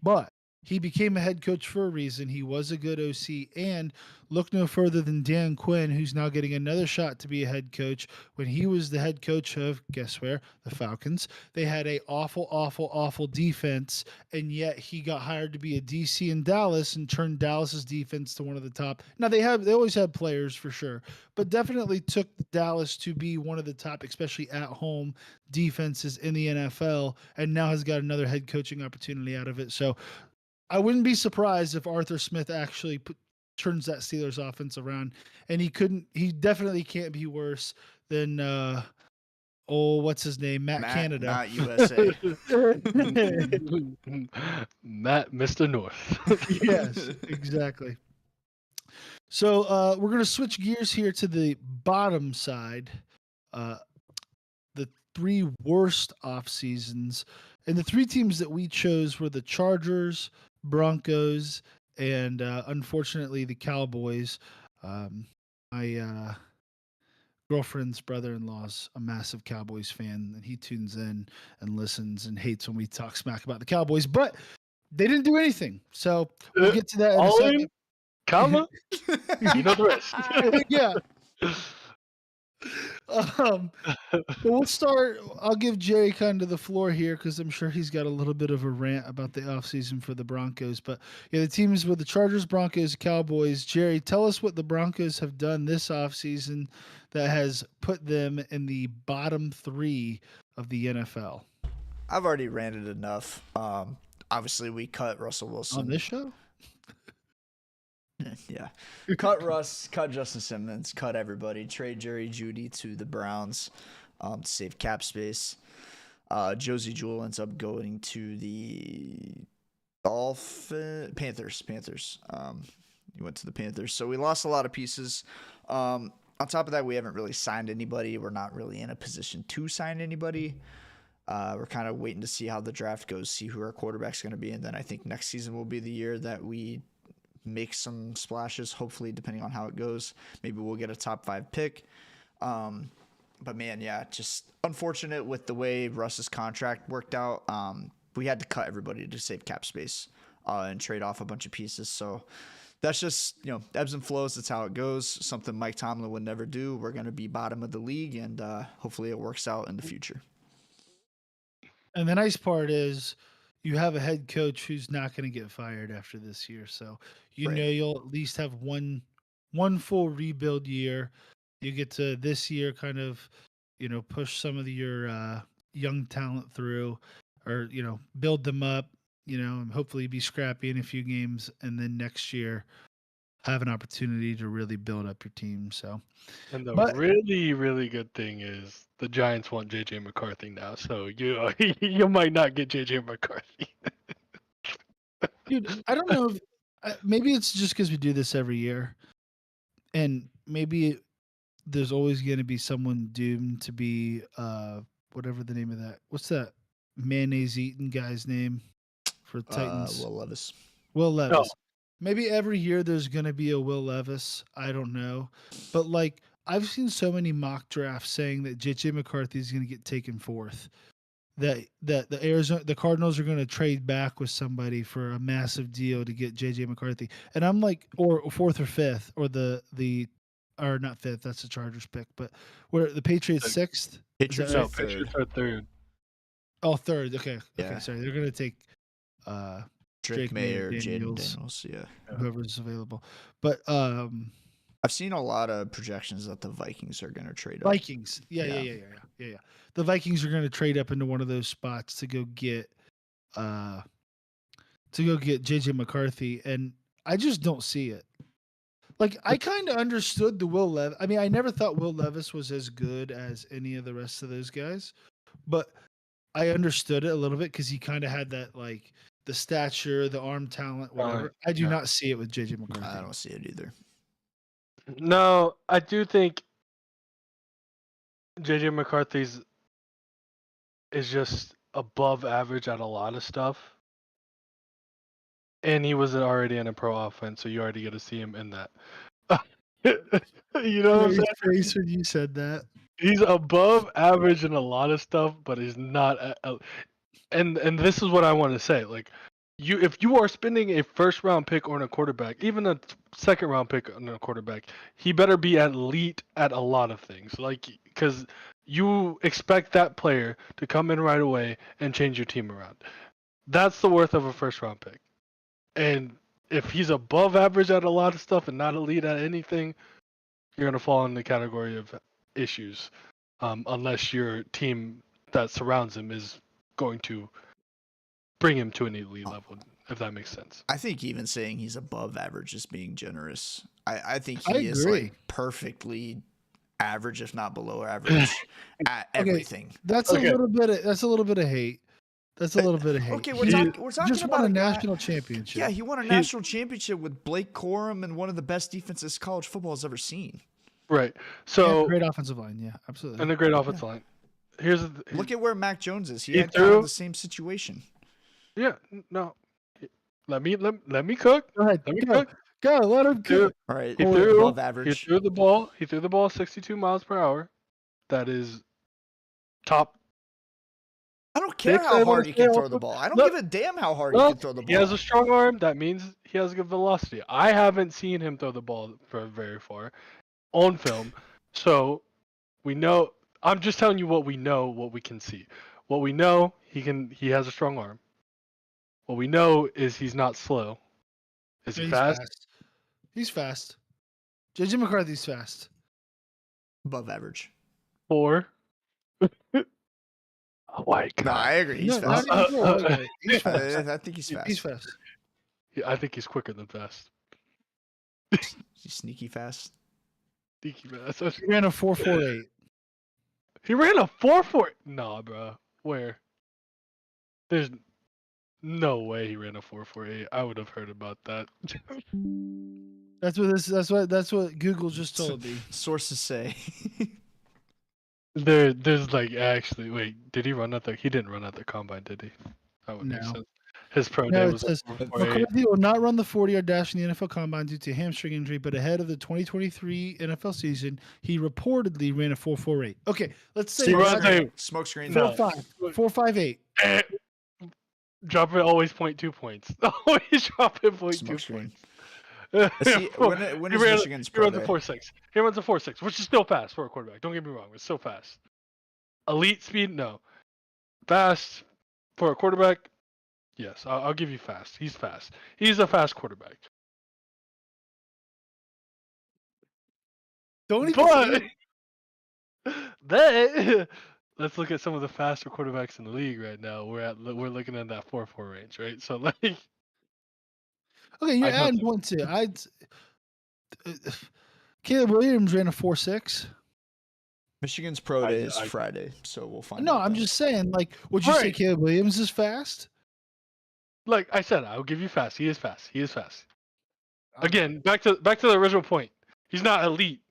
But he became a head coach for a reason. He was a good OC, and look no further than Dan Quinn, who's now getting another shot to be a head coach. When he was the head coach of, guess where? The Falcons. They had a awful, awful, awful defense, and yet he got hired to be a DC in Dallas and turned Dallas's defense to one of the top. Now they always had players for sure, but definitely took Dallas to be one of the top, especially at home defenses in the NFL, and now has got another head coaching opportunity out of it. So I wouldn't be surprised if Arthur Smith actually turns that Steelers offense around, and he definitely can't be worse than what's his name, Matt Canada, Matt USA. Matt, Mr. North. Yes, exactly. So we're gonna switch gears here to the bottom side. The 3 worst off seasons, and the 3 teams that we chose were the Chargers, Broncos, and unfortunately the Cowboys. My girlfriend's brother-in-law's a massive Cowboys fan, and he tunes in and listens and hates when we talk smack about the Cowboys, but they didn't do anything. So we'll get to that in a All second. in, comma, you know the rest. Yeah. But we'll start. I'll give Jerry kind of the floor here because I'm sure he's got a little bit of a rant about the offseason for the Broncos. But yeah, the teams were the Chargers, Broncos, Cowboys. Jerry, tell us what the Broncos have done this offseason that has put them in the bottom 3 of the NFL. I've already ranted enough. Obviously, we cut Russell Wilson On this show? Yeah. Cut Russ, cut Justin Simmons, cut everybody. Trade Jerry Judy to the Browns to save cap space. Josie Jewell ends up going to the Panthers. He went to the Panthers. So we lost a lot of pieces. On top of that, we haven't really signed anybody. We're not really in a position to sign anybody. We're kind of waiting to see how the draft goes, see who our quarterback's going to be. And then I think next season will be the year that we make some splashes, hopefully, depending on how it goes. Maybe we'll get a top 5 pick. But man, yeah, just unfortunate with the way Russ's contract worked out. We had to cut everybody to save cap space and trade off a bunch of pieces. So that's just, ebbs and flows. That's how it goes. Something Mike Tomlin would never do. We're going to be bottom of the league, and hopefully it works out in the future. And the nice part is you have a head coach who's not going to get fired after this year. So Right. you'll at least have one full rebuild year. You get to this year kind of, push some of your young talent through, or build them up, and hopefully be scrappy in a few games, and then next year have an opportunity to really build up your team. So, and the really, really good thing is the Giants want JJ McCarthy now, so you might not get JJ McCarthy. Dude, I don't know if maybe it's just because we do this every year, and maybe there's always going to be someone doomed to be whatever the name of that. What's that mayonnaise eating guy's name for Titans? Will Levis. Will Levis. Oh. Maybe every year there's going to be a Will Levis. I don't know. But like I've seen so many mock drafts saying that JJ McCarthy is going to get taken fourth. That the Cardinals are going to trade back with somebody for a massive deal to get JJ McCarthy. And I'm like, or fourth or fifth, or or not fifth, that's the Chargers pick, but where the Patriots sixth? Patriots No, are third. Patriots are third. Oh, third. Okay. Yeah. Okay, sorry. They're going to take Drake Mayer, Jaden Daniels, yeah. Whoever's available. But I've seen a lot of projections that the Vikings are going to trade up. Vikings. Yeah. The Vikings are going to trade up into one of those spots to go get JJ McCarthy, and I just don't see it. Like I kind of understood the Will Levis. I mean, I never thought Will Levis was as good as any of the rest of those guys, but I understood it a little bit because he kind of had that like the stature, the arm talent, whatever. I do not see it with JJ McCarthy. I don't see it either. No, I do think JJ McCarthy's is just above average at a lot of stuff. And he was already in a pro offense, so you already get to see him in that. You know what I'm saying? Face when you said that. He's above average in a lot of stuff, but he's not. And this is what I want to say. Like, if you are spending a first round pick on a quarterback, even a second round pick on a quarterback, he better be elite at a lot of things. Like, because you expect that player to come in right away and change your team around. That's the worth of a first round pick. And if he's above average at a lot of stuff and not elite at anything, you're going to fall in the category of issues, unless your team that surrounds him is going to bring him to an elite level, if that makes sense. I think even saying he's above average is being generous. I think he is like perfectly average, if not below average, at everything. That's a little bit of hate. That's a little bit of hate. Okay, we're talking just about won a national championship. Yeah, he won a national championship with Blake Corum and one of the best defenses college football has ever seen. Right. So great offensive line, yeah, absolutely. And a great offensive line. Look at where Mac Jones is. He had kind of the same situation. Yeah. No. Let me cook. Go ahead. Let me cook. Go. Let him cook. All right. He threw above average. He threw the ball 62 miles per hour. That is top. I don't care how hard he can throw the ball. I don't give a damn how hard he can throw the ball. He has a strong arm. That means he has good velocity. I haven't seen him throw the ball very far on film. So we know. I'm just telling you what we know, what we can see. What we know, he has a strong arm. What we know is he's not slow. Is he fast? He's fast. JJ McCarthy's fast. Above average. 4. Oh my God. No, I agree. He's fast. He's fast. I think he's fast. He's fast. Yeah, I think he's quicker than fast. He's sneaky fast. Sneaky man. He ran a 4.48. He ran a 4.4. Nah, bro. Where? There's no way he ran a 4.48. I would have heard about that. That's what Google just told me. Sources say. There's like actually wait, did he run at the? He didn't run at the combine, did he? That would make No. sense. His pro No, day it was says a 4.48. McCarthy will not run the 40-yard dash in the NFL Combine due to hamstring injury, but ahead of the 2023 NFL season, he reportedly ran a 4.48. Okay, let's say Smoke screen. 4.5, 4.58. Drop it always 0.2 points. Always drop it 0.2 points. When is Michigan's pro He runs a day? 4.6. He runs a 4.6, which is still fast for a quarterback. Don't get me wrong, it's still fast. Elite speed, no. Fast for a quarterback, yes. I'll give you fast. He's fast. He's a fast quarterback. Don't even But let's look at some of the faster quarterbacks in the league right now. We're looking at that 4.4 range, right? So like, okay, you're adding one too. Caleb Williams ran a 4.6. Michigan's pro day is Friday, so we'll find out. No, I'm just saying, like, would you say Caleb Williams is fast? Like I said, I'll give you fast. He is fast. He is fast. Again, back to the original point. He's not elite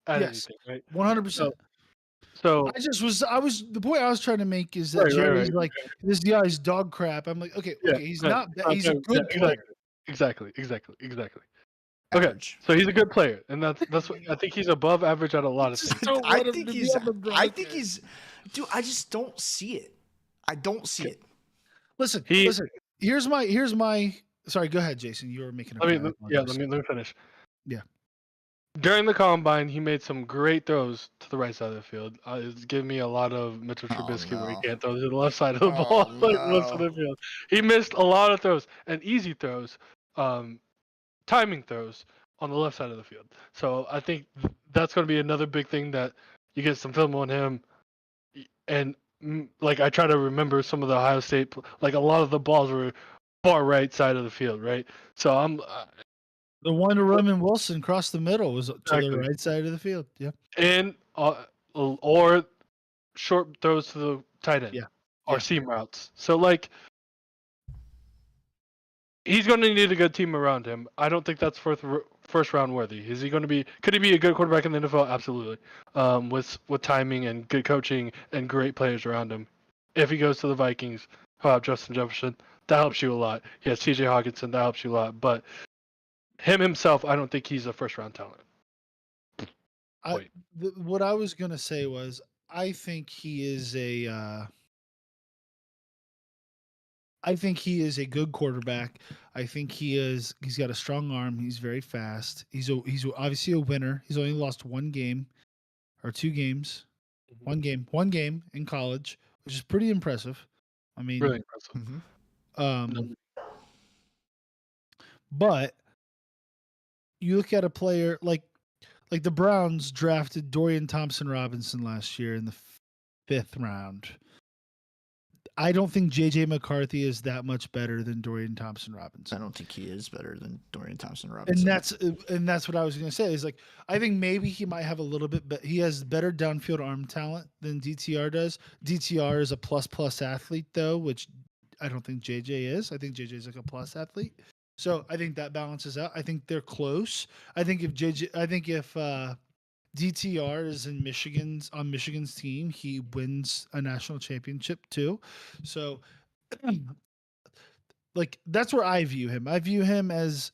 at anything, right? 100%. So the point I was trying to make is that Jerry's like, this guy's dog crap. I'm like, okay, he's not bad. He's a good player. Exactly. Average. Okay, so he's a good player, and that's what I think he's above average at a lot of things. I think he's, dude. I just don't see it. I don't see it. Listen. Here's my. Sorry, go ahead, Jason. You were making a point. Let me finish. Yeah. During the combine, he made some great throws to the right side of the field. It's giving me a lot of Mitchell Trubisky where he can't throw to the left side of the ball, left side of the field. He missed a lot of throws and easy throws, timing throws on the left side of the field. So I think that's going to be another big thing that you get some film on him. And like I try to remember some of the Ohio State, like a lot of the balls were far right side of the field, right? So I'm. The one to Roman Wilson across the middle was to the right side of the field. Yeah. And or short throws to the tight end. Yeah. Or seam routes. So like he's going to need a good team around him. I don't think that's first round worthy. Is he going to be? Could he be a good quarterback in the NFL? Absolutely. With timing and good coaching and great players around him. If he goes to the Vikings, he'll have Justin Jefferson. That helps you a lot. He has T.J. Hawkinson. That helps you a lot. But him himself, I don't think he's a first round talent. What I was gonna say was, I think he is a. I think he is a good quarterback. I think he's got a strong arm. He's very fast. He's obviously a winner. He's only lost one game or two games. One game in college, which is pretty impressive. I mean, really impressive. But you look at a player like the Browns drafted Dorian Thompson-Robinson last year in the 5th round. I don't think J.J. McCarthy is that much better than Dorian Thompson-Robinson. I don't think he is better than Dorian Thompson-Robinson. And that's what I was going to say. Is like, I think maybe he might have a little bit, but he has better downfield arm talent than DTR does. DTR is a plus athlete though, which I don't think JJ is. I think JJ is like a plus athlete. So I think that balances out. I think they're close. I think if DTR is on Michigan's team, he wins a national championship too. So like that's where I view him. I view him as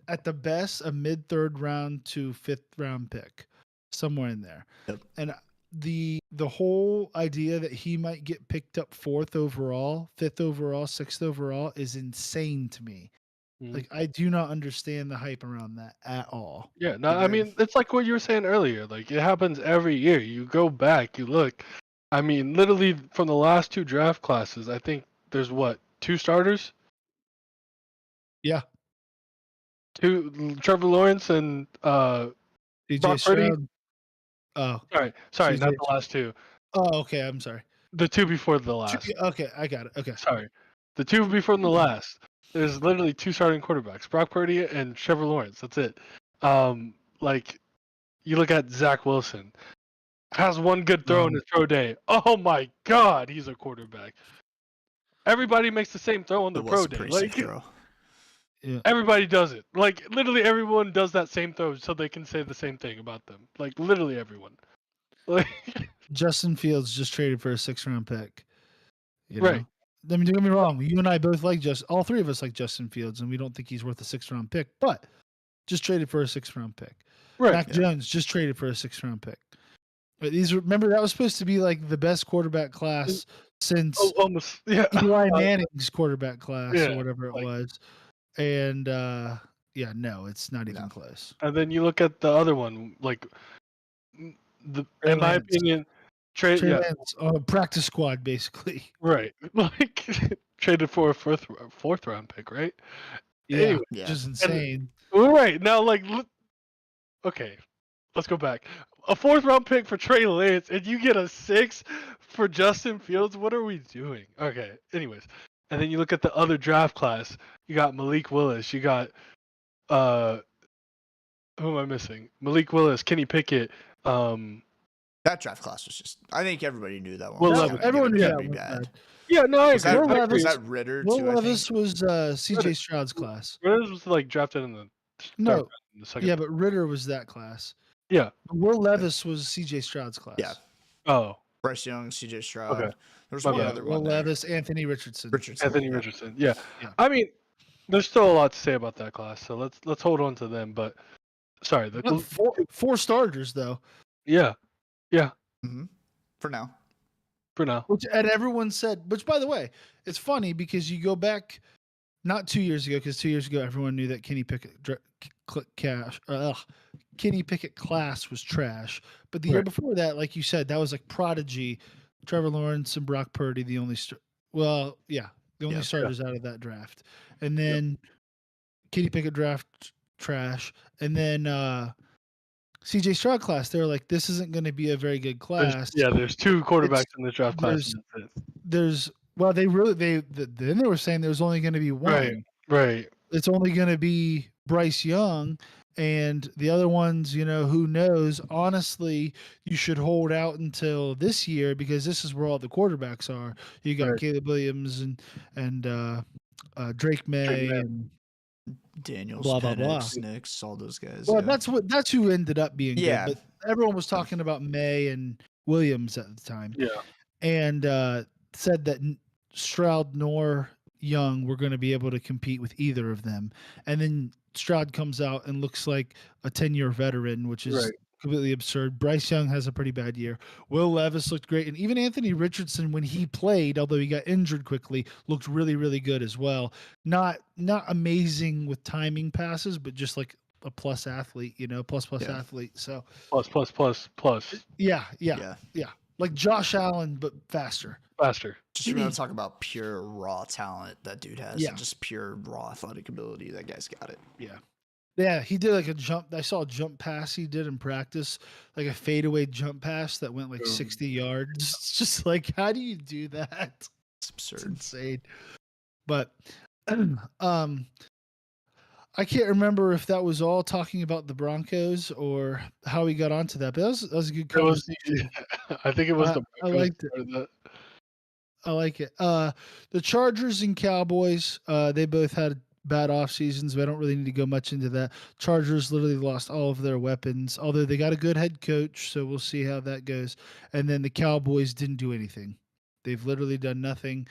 at the best a mid-3rd round to 5th round pick, somewhere in there. Yep. And the whole idea that he might get picked up 4th overall, 5th overall, 6th overall is insane to me. Like, I do not understand the hype around that at all. Yeah, no, I mean, it's like what you were saying earlier. Like, it happens every year. You go back, you look. I mean, literally from the last 2 draft classes, I think there's 2 starters? Yeah. 2, Trevor Lawrence and DJ Stroud. Oh. Sorry, not the last 2. Oh, okay, I'm sorry. The 2 before the last. Okay, I got it. Okay. Sorry. The 2 before the last. There's literally 2 starting quarterbacks, Brock Purdy and Trevor Lawrence. That's it. Like you look at Zach Wilson, has one good throw in his pro day. Oh my God, he's a quarterback. Everybody makes the same throw on the It was pro a day. pretty Like sick throw. Yeah. everybody does it. Like literally everyone does that same throw so they can say the same thing about them. Like literally everyone. Like Justin Fields just traded for a 6th-round pick. You know? right. I mean, don't get me wrong. You and I both like all 3 of us like Justin Fields, and we don't think he's worth a 6th-round pick. But just traded for a 6th-round pick. Right. Mac Jones just traded for a 6th-round pick. But remember that was supposed to be like the best quarterback class since Almost yeah. Eli Manning's quarterback class or Yeah, whatever it like- was. And yeah, no, it's not even close. And then you look at the other one, like the Trey in my Lance. opinion, Trey Lance, practice squad basically. right. Like traded for a fourth round pick, right? Yeah, Anyway, which is insane. right now, like, okay, let's go back. A 4th round pick for Trey Lance, and you get a 6 for Justin Fields. What are we doing? Okay. Anyways, and then you look at the other draft class. You got Malik Willis. You got who am I missing? Malik Willis, Kenny Pickett. That draft class was just. I think everybody knew that one. Will was Levis. gonna Everyone get knew it that pretty was bad. bad. Yeah, no, I Was agree. that, Will was that Ritter Will too? I Levis think. was C.J. Stroud's class. Ritter was like drafted in the No, in the second. yeah, but Ritter was that class. Yeah. Will Levis was C.J. Stroud's class. Yeah. Oh. Bryce Young, C.J. Stroud. Okay. There was My one bad. other Will one there. Levis, Anthony Richardson. Anthony yeah. Richardson. Yeah. Yeah. I mean, there's still a lot to say about that class, so let's hold on to them. But sorry, But four starters though. yeah, Mm-hmm. For now. for now. And everyone said, which by the way, it's funny because you go back not 2 years ago, because 2 years ago everyone knew that Kenny Pickett class was trash. But the year Right. before that, like you said, that was like prodigy, Trevor Lawrence and Brock Purdy, the only Yeah. starters out of that draft. And then Kenny Pickett draft trash. And then CJ Stroud class, they were like, this isn't going to be a very good class. There's 2 quarterbacks in the draft class. Then they were saying there was only going to be one. Right. It's only going to be Bryce Young, and the other ones, who knows? Honestly, you should hold out until this year because this is where all the quarterbacks are. You got Right. Caleb Williams and Drake May and Daniels, blah, blah, blah. Penix, Nix, all those guys. well, yeah. that's who ended up being Yeah. good. But everyone was talking about May and Williams at the time. Yeah. And said that Stroud nor Young were going to be able to compete with either of them. And then Stroud comes out and looks like a 10-year veteran, which is Right. completely absurd. Bryce Young has a pretty bad year. Will Levis looked great. And even Anthony Richardson, when he played, although he got injured quickly, looked really, really good as well. Not amazing with timing passes, but just like a plus athlete, plus Yeah. athlete. So Plus. yeah. Yeah. Like Josh Allen, but faster. Faster. Just you want to talk about pure raw talent that dude has. Yeah. And just pure raw athletic ability. That guy's got it. Yeah, he did like a jump. I saw a jump pass he did in practice, like a fadeaway jump pass that went like 60 yards. It's just like, how do you do that? It's It's absurd. insane. But I can't remember if that was all talking about the Broncos or how we got onto that. But that was a good It was, conversation. I think it was the I liked it. Broncos. I like it. The Chargers and Cowboys, they both had bad off seasons. But I don't really need to go much into that. Chargers literally lost all of their weapons, although they got a good head coach, so we'll see how that goes. And then the Cowboys didn't do anything. They've literally done nothing.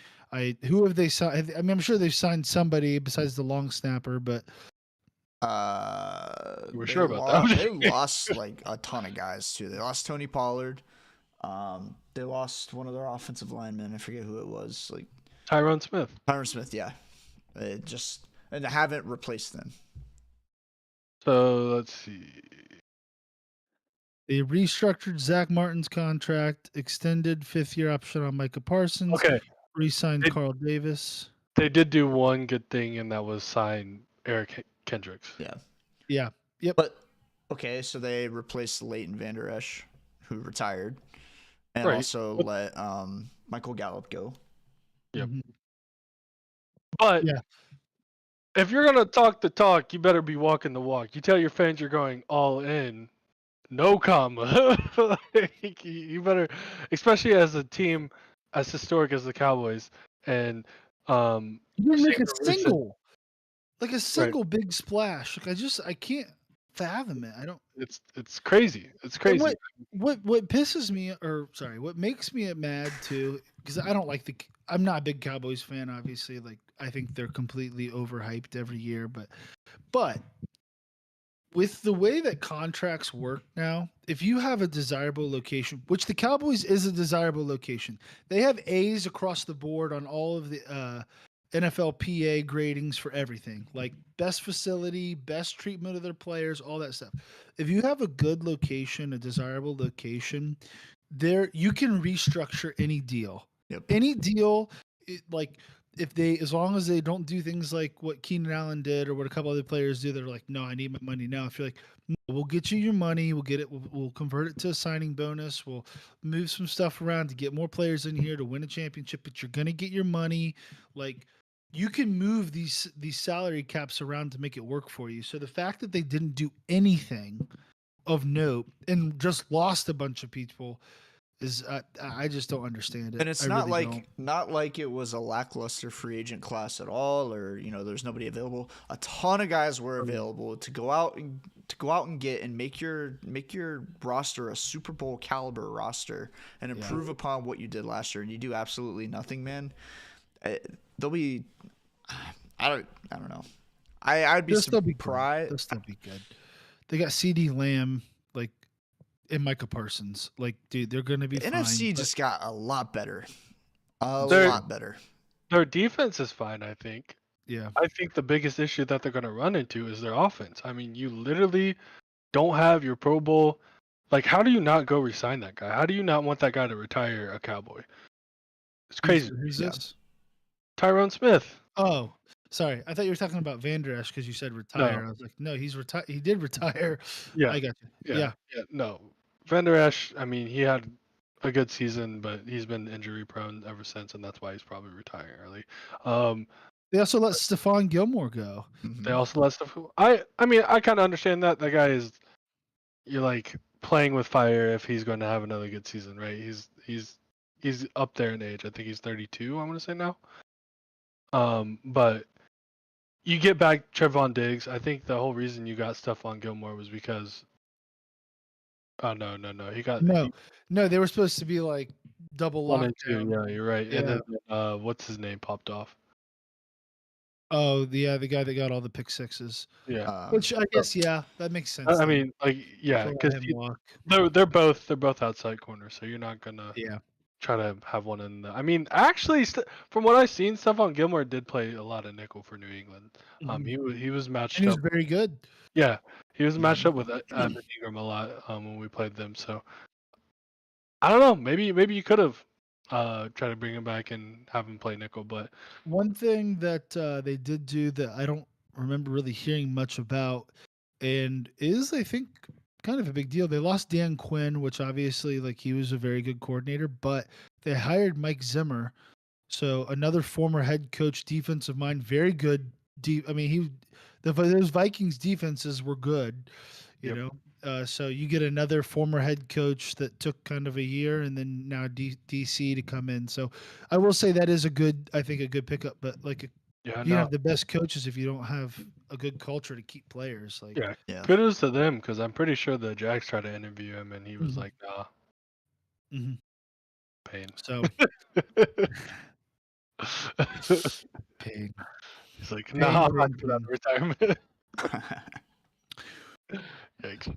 Who have they signed? I mean, I'm sure they've signed somebody besides the long snapper, but We're they sure about that. They lost like a ton of guys too. They lost Tony Pollard. They lost one of their offensive linemen. I forget who it was. Like Tyron Smith. Tyron Smith. Yeah. And they haven't replaced them. So let's see. they restructured Zach Martin's contract, extended 5th-year option on Micah Parsons, Okay. re-signed They- Carl Davis. They did do one good thing, and that was sign Eric Kendricks. Yeah. Yeah. Yep. But okay, so they replaced Leighton Vander Esch, who retired, and Right. also let Michael Gallup go. Yep. Mhm. But Yeah. if you're gonna talk the talk, you better be walking the walk. You tell your fans you're going all in, no comma. Like, you better, especially as a team as historic as the Cowboys, and You didn't seeing make a the recent single, like a right. single big splash. Like I can't fathom it. I don't. It's crazy. It's And crazy. what pisses me, or sorry, what makes me mad too, because I don't like I'm not a big Cowboys fan, obviously. Like I think they're completely overhyped every year, but with the way that contracts work now, if you have a desirable location, which the Cowboys is a desirable location, they have A's across the board on all of the NFLPA gradings for everything, like best facility, best treatment of their players, all that stuff. If you have a good location, a desirable location, there you can restructure any deal. Yep. Any deal, like if they, as long as they don't do things like what Keenan Allen did or what a couple other players do, they're like, no, I need my money now. If you're like, no, we'll get you your money, we'll get it, we'll convert it to a signing bonus, we'll move some stuff around to get more players in here to win a championship, but you're gonna get your money. Like you can move these salary caps around to make it work for you. So the fact that they didn't do anything of note and just lost a bunch of people is I just don't understand it. And it's I not really like don't. not like it was a lackluster free agent class at all, or there's nobody available. A ton of guys were available to go out and get and make your roster a Super Bowl caliber roster and improve upon what you did last year. And you do absolutely nothing, man. They'll be, I don't know. I'd be They'll still be good. surprised. They'll still be good. They got CD Lamb, like, and Micah Parsons. Like, dude, they're gonna be fine. NFC just got a lot better. A They're- lot better. Their defense is fine, I think. Yeah. I think the biggest issue that they're going to run into is their offense. I mean, you literally don't have your Pro Bowl. Like, how do you not go resign that guy? How do you not want that guy to retire a Cowboy? It's crazy. Who's Yeah. this? Tyrone Smith. Oh, sorry. I thought you were talking about Van Der Esch because you said retire. No. I was like, no, he's retired. He did retire. Yeah. I got you. Yeah. No. Van Der Esch, I mean, he had a good season, but he's been injury prone ever since, and that's why he's probably retiring early. They also let Stephon Gilmore go. They also let stuff. I mean, I kind of understand that. That guy is, you're like playing with fire if he's going to have another good season, right? He's up there in age. I think he's 32. I'm going to say now. But you get back Trevon Diggs. I think the whole reason you got Stephon Gilmore was because. Oh no! He got No, they were supposed to be like double 1 and 2. lockdown. Yeah, you're right. Yeah. And then what's his name popped off? Oh, the guy that got all the pick sixes. Yeah. Which I guess that makes sense. I mean, like, yeah, because they're both outside corners, so you're not gonna try to have one in the. I mean, actually, from what I've seen, Stephon Gilmore did play a lot of nickel for New England. He was matched and he was up. very good. Yeah, he was matched up with Evan Ingram a lot when we played them. So I don't know. Maybe you could have tried to bring him back and have him play nickel. But one thing that they did do that I don't remember really hearing much about, and is I think kind of a big deal. They lost Dan Quinn, which obviously like he was a very good coordinator, but they hired Mike Zimmer, so another former head coach, defensive mind, very good. I mean, those Vikings defenses were good, you know. So you get another former head coach that took kind of a year, and then now DC to come in. So I will say that is I think a good pickup. But like, you have the best coaches if you don't have a good culture to keep players. Like, kudos to them because I'm pretty sure the Jags tried to interview him and he was like, nah. Pain. So. Pain. He's like, nah, I'm not doing retirement. Yikes.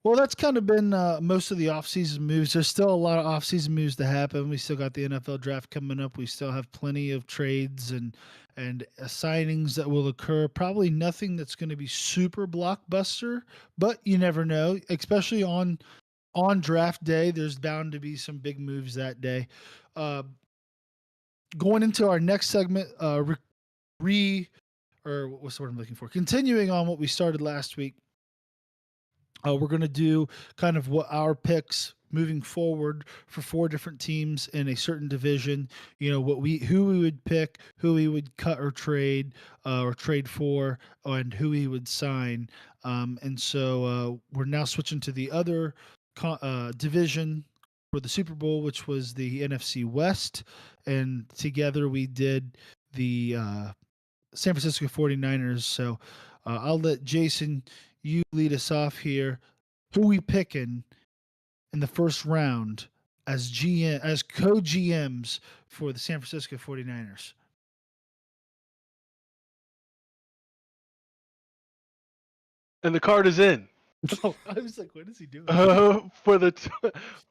Well, that's kind of been most of the offseason moves. There's still a lot of offseason moves to happen. We still got the NFL draft coming up. We still have plenty of trades and signings that will occur. Probably nothing that's going to be super blockbuster, but you never know. Especially on draft day, there's bound to be some big moves that day. Going into our next segment, or what's the word I'm looking for? Continuing on what we started last week. We're going to do kind of what our picks moving forward for 4 different teams in a certain division. You know who we would pick, who we would cut or trade for, and who we would sign. And so we're now switching to the other division for the Super Bowl, which was the NFC West, and together we did the San Francisco 49ers. So I'll let Jason, you lead us off here. Who we picking in the first round as co-GMs for the San Francisco 49ers? And the card is in. Oh, I was like, what is he doing? For the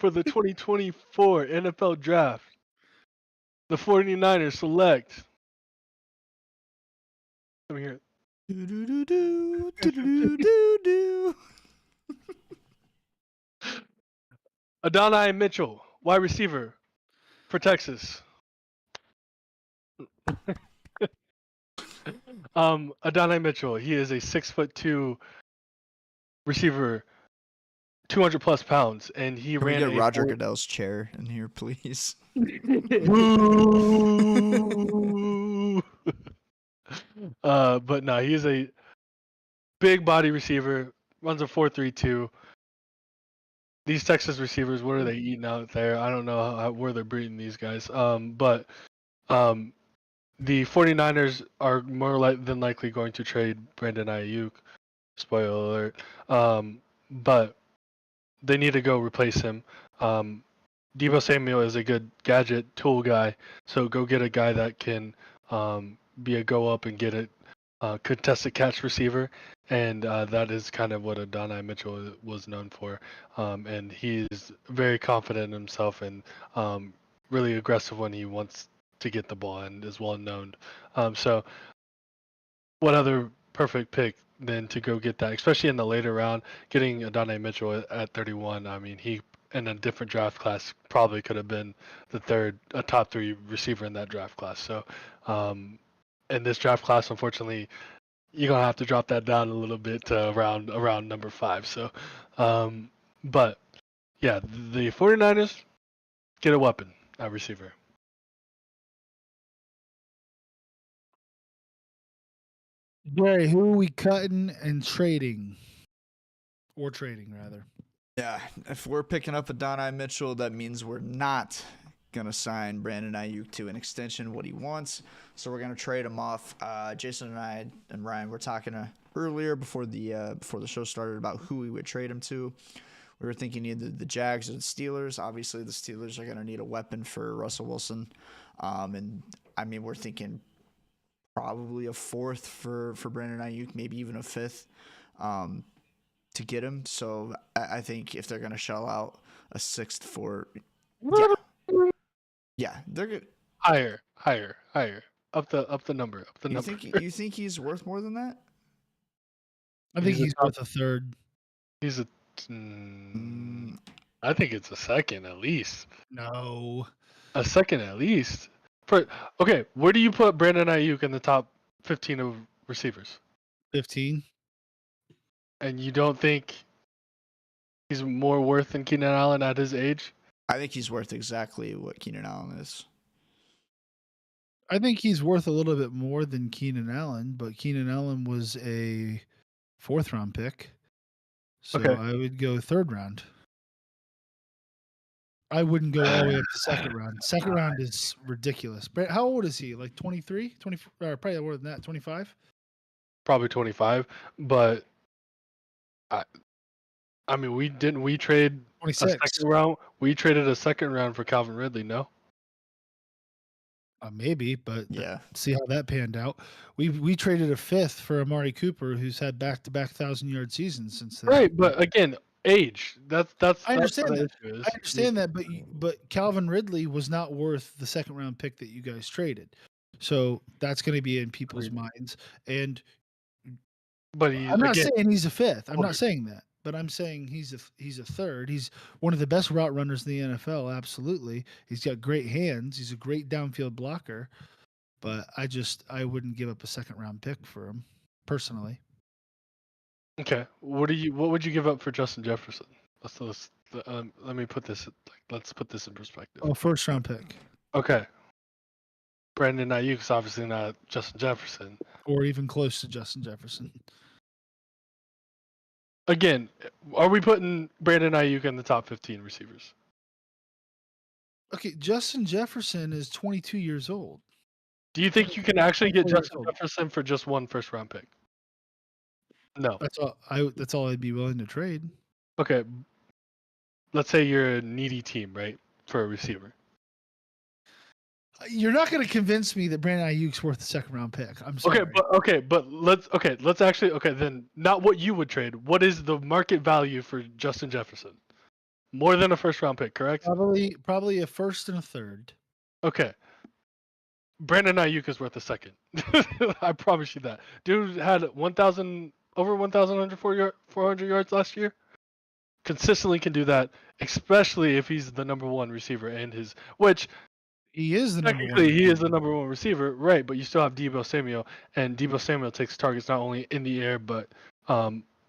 2024 NFL Draft, the 49ers select. Let me hear it. Adonai Mitchell, wide receiver for Texas. Adonai Mitchell, he is a 6'2" receiver, 200 plus pounds, and he Can ran we get Roger Goodell's chair in here, please? But no, he is a big body receiver, runs a 4.32. These Texas receivers, what are they eating out there? I don't know where they're breeding these guys. But the 49ers are more than likely going to trade Brandon Ayuk. Spoiler alert. But they need to go replace him. Deebo Samuel is a good gadget tool guy, so go get a guy that can be a go up and get it contested catch receiver, and that is kind of what Adonai Mitchell was known for. And he's very confident in himself and really aggressive when he wants to get the ball and is well known. So what other perfect pick than to go get that, especially in the later round, getting Adonai Mitchell at 31. I mean, he in a different draft class probably could have been a top 3 receiver in that draft class. So in this draft class, unfortunately, you're gonna have to drop that down a little bit to around number 5. So but yeah, the 49ers get a weapon at receiver. Jerry, who are we cutting and trading? Or trading, rather. Yeah, if we're picking up Adonai Mitchell, that means we're not gonna sign Brandon Ayuk to an extension, what he wants. So we're gonna trade him off. Jason and I and Ryan were talking earlier before the show started about who we would trade him to. We were thinking either the Jags or the Steelers. Obviously, the Steelers are gonna need a weapon for Russell Wilson, and I mean we're thinking probably a 4th for Brandon Ayuk, maybe even a 5th. To get him. So I think if they're gonna shell out a 6th for, yeah, they're good. Higher, up the number. You think he's worth more than that? I think he's worth a 3rd. He's a. I think it's a 2nd at least. No, a 2nd at least. Okay, where do you put Brandon Ayuk in the top 15 of receivers? 15. And you don't think he's more worth than Keenan Allen at his age? I think he's worth exactly what Keenan Allen is. I think he's worth a little bit more than Keenan Allen, but Keenan Allen was a 4th round pick. So okay. I would go 3rd round. I wouldn't go all the way up to 2nd round. 2nd round is ridiculous. But how old is he? Like 23? 24, or probably more than that, 25? Probably 25, but I mean, we trade 26. a 2nd round. We traded a 2nd round for Calvin Ridley, no? Maybe, but yeah, see how that panned out. We traded a 5th for Amari Cooper, who's had back-to-back 1,000-yard seasons since then. Right, but again, age. That's I understand that. The issue is. I understand that, but Calvin Ridley was not worth the 2nd round pick that you guys traded. So that's going to be in people's minds. And but I'm not saying he's a 5th. I'm not saying that. But I'm saying he's a 3rd. He's one of the best route runners in the NFL. Absolutely, he's got great hands. He's a great downfield blocker. But I wouldn't give up a 2nd round pick for him personally. Okay, what would you give up for Justin Jefferson? Let me put this. Let's put this in perspective. Oh, first round pick, Okay. Brandon Ayuk's obviously not Justin Jefferson. or even close to Justin Jefferson. Again, are we putting Brandon Ayuk in the top 15 receivers? Okay, Justin Jefferson is 22 years old. Do you think you can actually get 24 years Justin old. Jefferson for just one first round pick? No. That's all I'd be willing to trade. Okay. Let's say you're a needy team, right, for a receiver. You're not going to convince me that Brandon Ayuk's worth a second round pick. I'm sorry. But let's actually then not what you would trade. What is the market value for Justin Jefferson? More than a first round pick, correct? Probably a first and a third. Okay. Brandon Ayuk is worth a second. I promise you that. Dude had over 1,400 yards last year. Consistently can do that, especially if he's the number one receiver which He is the number one. technically he is the number one receiver, right? But you still have Deebo Samuel, and Deebo Samuel takes targets not only in the air but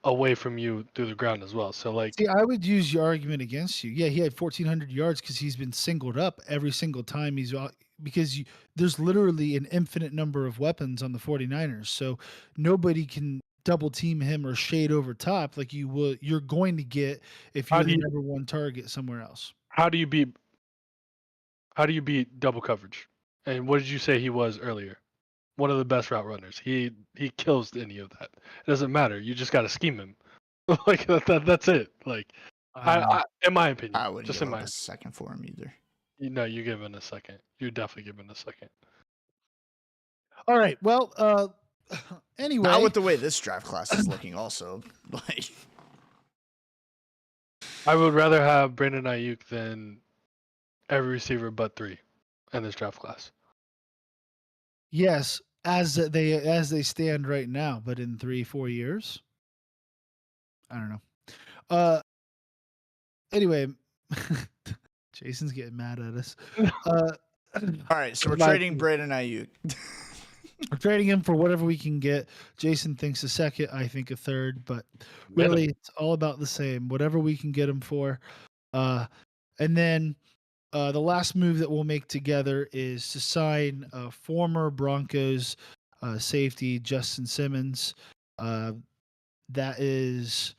away from you through the ground as well. So See, I would use your argument against you. Yeah, he had 1,400 yards because he's been singled up every single time there's literally an infinite number of weapons on the 49ers. So nobody can double team him or shade over top like you're going to get if you're the number one target somewhere else. How do you beat double coverage? And what did you say he was earlier? One of the best route runners. He kills any of that. It doesn't matter. You just got to scheme him. Like that's it. Like in my opinion, I wouldn't just give in my up a second for him either. you're giving a second. You're definitely giving a second. All right. Well, anyway, not with the way this draft class is looking. Also, like I would rather have Brandon Ayuk than every receiver but 3 in this draft class. Yes, as they stand right now, but in 3-4 years, I don't know. Anyway, Jason's getting mad at us. All right, so we're trading Brandon Ayuk. We're trading him for whatever we can get. Jason thinks a second, I think a third, but really it's all about the same. Whatever we can get him for. And then the last move that we'll make together is to sign former Broncos safety Justin Simmons. That is,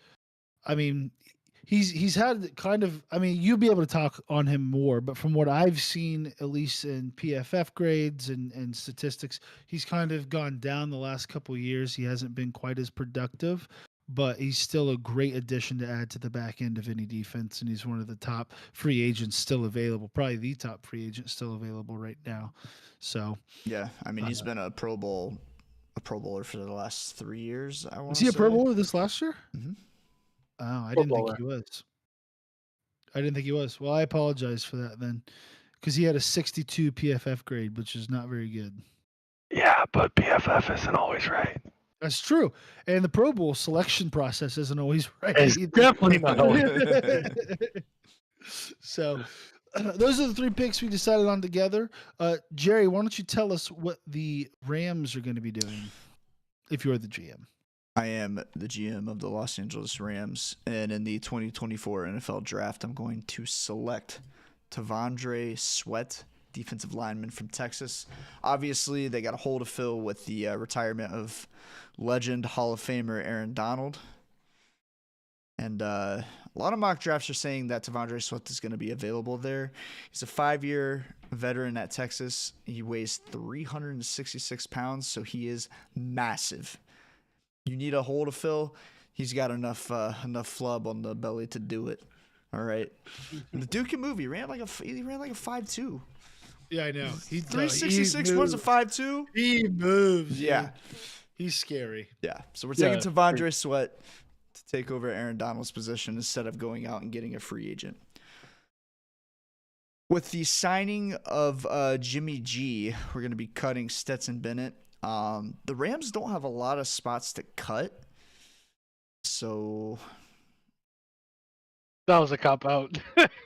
I mean, he's had kind of, I mean, you'll be able to talk on him more, but from what I've seen, at least in PFF grades and statistics, he's kind of gone down the last couple of years. He hasn't been quite as productive, but he's still a great addition to add to the back end of any defense, and he's one of the top free agents still available, probably the top free agent still available right now. So yeah, I mean, he's been a Pro Bowler for the last 3 years. Was he a Pro Bowler this last year? Mm-hmm. Oh, I didn't think he was. I didn't think he was. Well, I apologize for that then, because he had a 62 PFF grade, which is not very good. Yeah, but PFF isn't always right. That's true. And the Pro Bowl selection process isn't always right. It's definitely not always. So those are the 3 picks we decided on together. Jerry, why don't you tell us what the Rams are going to be doing if you're the GM? I am the GM of the Los Angeles Rams, and in the 2024 NFL Draft, I'm going to select T'Vondre Sweat, defensive lineman from Texas. Obviously, they got a hole to fill with the retirement of legend Hall of Famer Aaron Donald. And a lot of mock drafts are saying that T'Vondre Sweat is going to be available there. He's a 5-year veteran at Texas. He weighs 366 pounds, so he is massive. You need a hole to fill. He's got enough flub on the belly to do it. All right. The dude can move. He ran like a 5'2". Yeah, I know. He's 366 was a 5'2". He moves. Yeah. Dude. He's scary. Yeah. So we're taking T'Vondre Sweat to take over Aaron Donald's position instead of going out and getting a free agent. With the signing of Jimmy G, we're going to be cutting Stetson Bennett. The Rams don't have a lot of spots to cut, so that was a cop out.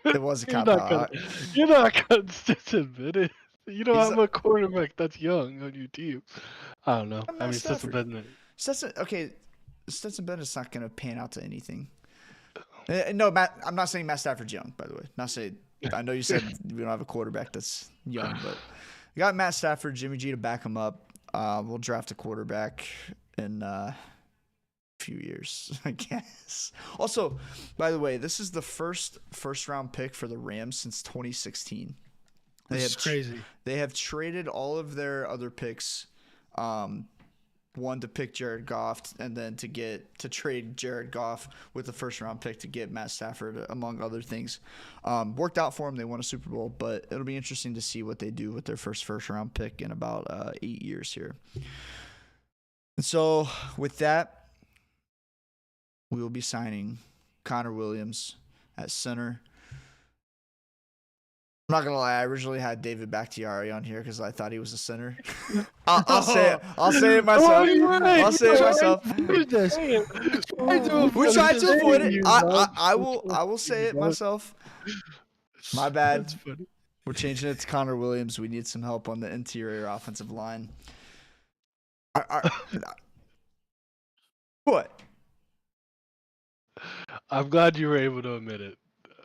It was a cop out. You're not cutting Stetson Bennett. You don't have a quarterback that's young on your team. I don't know. I mean, Stetson Bennett. Stetson Bennett's not going to pan out to anything. No, Matt. I'm not saying Matt Stafford's young, by the way. Not saying. I know you said we don't have a quarterback that's young, but we got Matt Stafford, Jimmy G to back him up. We'll draft a quarterback in a few years, I guess. Also, by the way, this is the first round pick for the Rams since 2016. This is crazy. They have traded all of their other picks. One to pick Jared Goff, and then to trade Jared Goff with the first round pick to get Matt Stafford, among other things. Worked out for them. They won a Super Bowl, but it'll be interesting to see what they do with their first round pick in about 8 years here. And so with that, we will be signing Connor Williams at center. I'm not gonna lie. I originally had David Bakhtiari on here because I thought he was a center. I'll say it. I'll say it myself. I'll say it myself. We tried to avoid it. I will say it myself. My bad. That's funny. We're changing it to Connor Williams. We need some help on the interior offensive line. What? I'm glad you were able to admit it,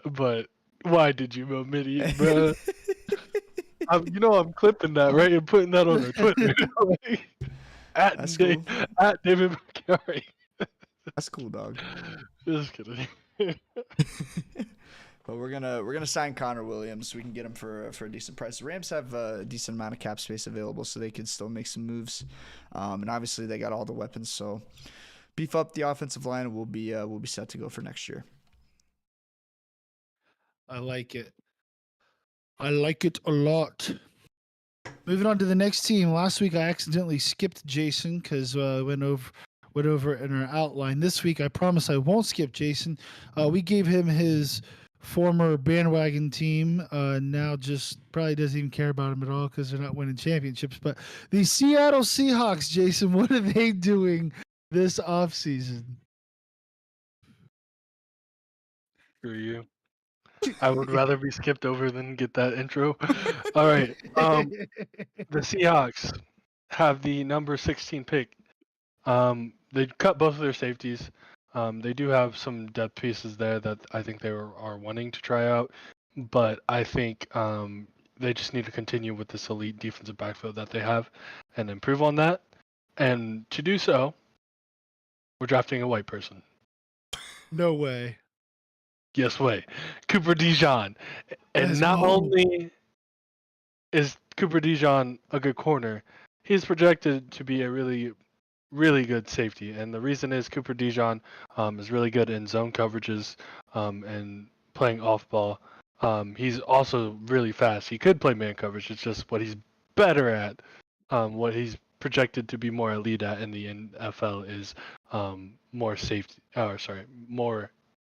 but why did you admit it, bro? I'm clipping that, right, and putting that on our Twitter. At David McCary. That's cool, dog. Just kidding. But we're gonna sign Connor Williams. We can get him for a decent price. The Rams have a decent amount of cap space available, so they can still make some moves. And obviously they got all the weapons, so beef up the offensive line, and we'll be set to go for next year. I like it. I like it a lot. Moving on to the next team. Last week I accidentally skipped Jason because went over in our outline. This week I promise I won't skip Jason. We gave him his former bandwagon team. Now just probably doesn't even care about him at all because they're not winning championships. But the Seattle Seahawks, Jason, what are they doing this offseason? Screw you. I would rather be skipped over than get that intro. All right. The Seahawks have the number 16 pick. They cut both of their safeties. They do have some depth pieces there that I think they are wanting to try out, but I think they just need to continue with this elite defensive backfield that they have and improve on that. And to do so, we're drafting a white person. No way. Yes way. Cooper DeJean. And not only is Cooper DeJean a good corner, he's projected to be a really, really good safety. And the reason is Cooper DeJean is really good in zone coverages and playing off ball. He's also really fast. He could play man coverage. It's just what he's better at. What he's projected to be more elite at in the NFL is more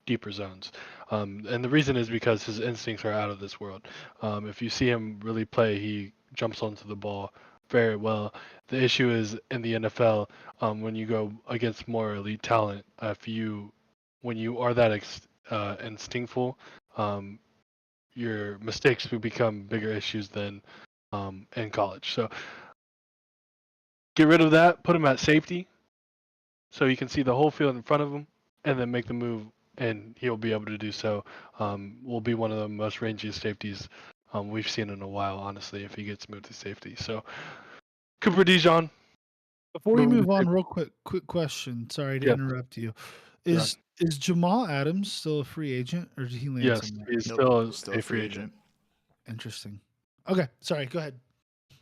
deeper zones. And the reason is because his instincts are out of this world. If you see him really play, he jumps onto the ball very well. The issue is in the NFL, when you go against more elite talent, when you are that instinctful, your mistakes will become bigger issues than in college. So get rid of that, put him at safety, so you can see the whole field in front of him, and then make the move, and he'll be able to do so. Will be one of the most rangiest safeties we've seen in a while, honestly, if he gets moved to safety. So Cooper DeJean. Before we move on, real quick question. Sorry to interrupt you. Is Jamal Adams still a free agent, or did he land somewhere? He's still a free agent. Interesting. Okay, sorry. Go ahead.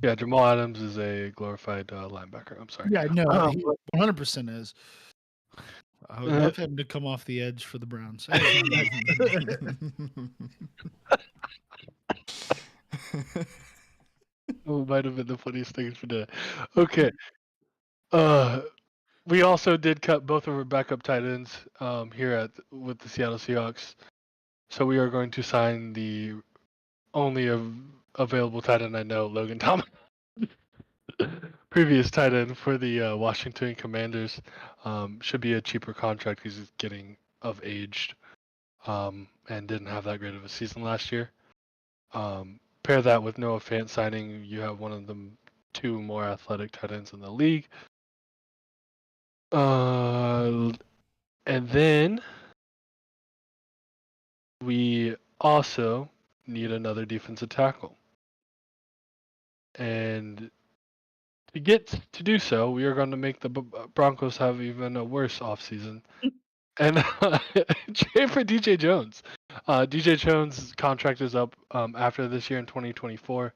Yeah, Jamal Adams is a glorified linebacker. I'm sorry. Yeah, no, he 100% is. I would love him to come off the edge for the Browns. Oh, it might have been the funniest thing for today. Okay. We also did cut both of our backup tight ends here with the Seattle Seahawks. So we are going to sign the only available tight end I know, Logan Thomas. Previous tight end for the Washington Commanders. Should be a cheaper contract because he's getting of age and didn't have that great of a season last year. Pair that with Noah Fant signing, you have one of the two more athletic tight ends in the league. And then we also need another defensive tackle. And to do so, we are going to make the Broncos have even a worse offseason. And trade for DJ Jones. DJ Jones' contract is up after this year in 2024.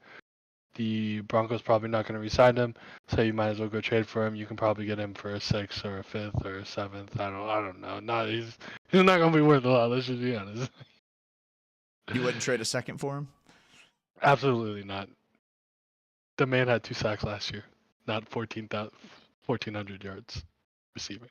The Broncos probably not going to re-sign him, so you might as well go trade for him. You can probably get him for a 6th or a 5th or a 7th. I don't know. He's not going to be worth a lot. Let's just be honest. You wouldn't trade a second for him? Absolutely not. The man had 2 sacks last year, not 1,400 yards receiving.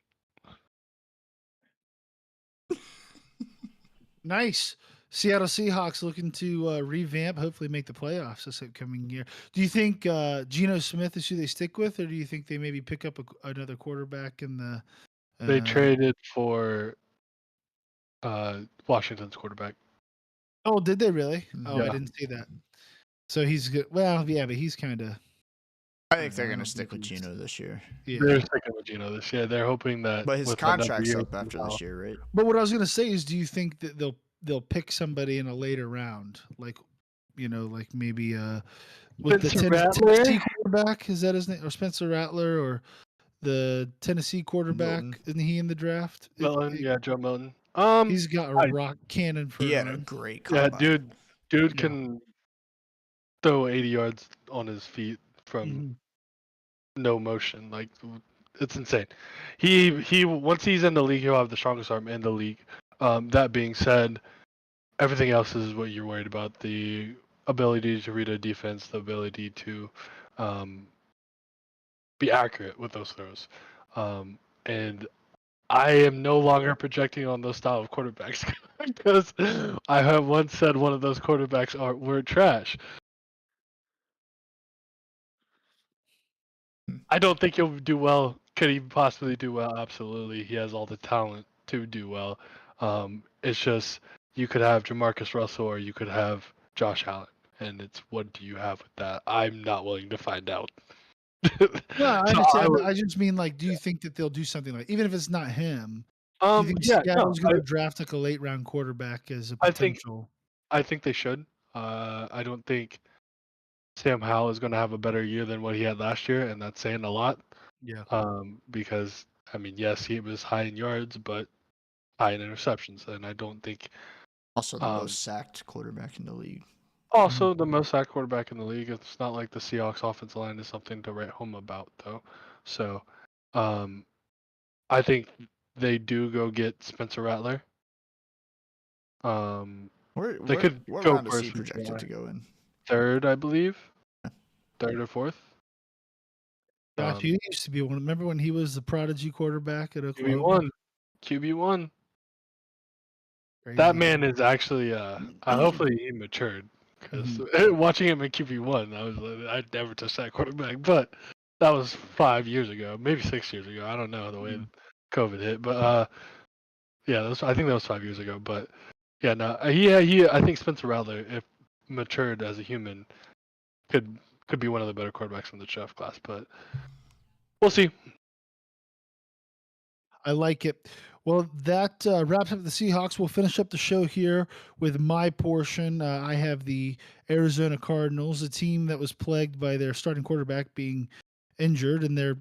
Nice. Seattle Seahawks looking to revamp, hopefully make the playoffs this upcoming year. Do you think Geno Smith is who they stick with, or do you think they maybe pick up another quarterback in the? They traded for Washington's quarterback. Oh, did they really? Oh, Yeah. I didn't see that. So he's good. Well, yeah, but he's kind of. I think they're going to stick with Geno this year. Yeah. They're sticking with Geno this year. They're hoping that. But his with contract's another up after this year, right? But what I was going to say is, do you think that they'll pick somebody in a later round, like maybe with the Tennessee quarterback? Is that his name, or Spencer Rattler, or the Tennessee quarterback? Milton. Isn't he in the draft? Milton, yeah, Joe Milton. He's got a rock cannon for he a had a run. great combine. Dude can throw 80 yards on his feet from no motion. Like, it's insane. He once he's in the league, he'll have the strongest arm in the league. That being said, everything else is what you're worried about: the ability to read a defense, the ability to be accurate with those throws. And I am no longer projecting on those style of quarterbacks because I have once said one of those quarterbacks were trash. I don't think he'll do well. Could he possibly do well? Absolutely. He has all the talent to do well. It's just you could have Jamarcus Russell or you could have Josh Allen. And it's what do you have with that? I'm not willing to find out. No, I understand. But I just mean, like, do you think that they'll do something like, even if it's not him? Do you think Seattle's going to draft like a late round quarterback as a potential? I think they should. I don't think Sam Howell is going to have a better year than what he had last year, and that's saying a lot. Yeah. Because I mean, yes, he was high in yards, but high in interceptions, and I don't think. Also, the most sacked quarterback in the league. Also, the most sacked quarterback in the league. It's not like the Seahawks offensive line is something to write home about, though. So, I think they do go get Spencer Rattler. They could what go round is he projected to go in? 3rd, I believe. 3rd or 4th. Gosh, he used to be one. Remember when he was the prodigy quarterback at Oklahoma? QB1. That man is actually. Hopefully he matured, because watching him in QB1, I was like, I'd never touch that quarterback. But that was 5 years ago, maybe 6 years ago. I don't know the way COVID hit, but yeah, I think that was 5 years ago. But yeah, no, I think Spencer Rattler, if matured as a human, could be one of the better quarterbacks in the draft class. But we'll see. I like it. Well, that wraps up the Seahawks. We'll finish up the show here with my portion. I have the Arizona Cardinals, a team that was plagued by their starting quarterback being injured, and their,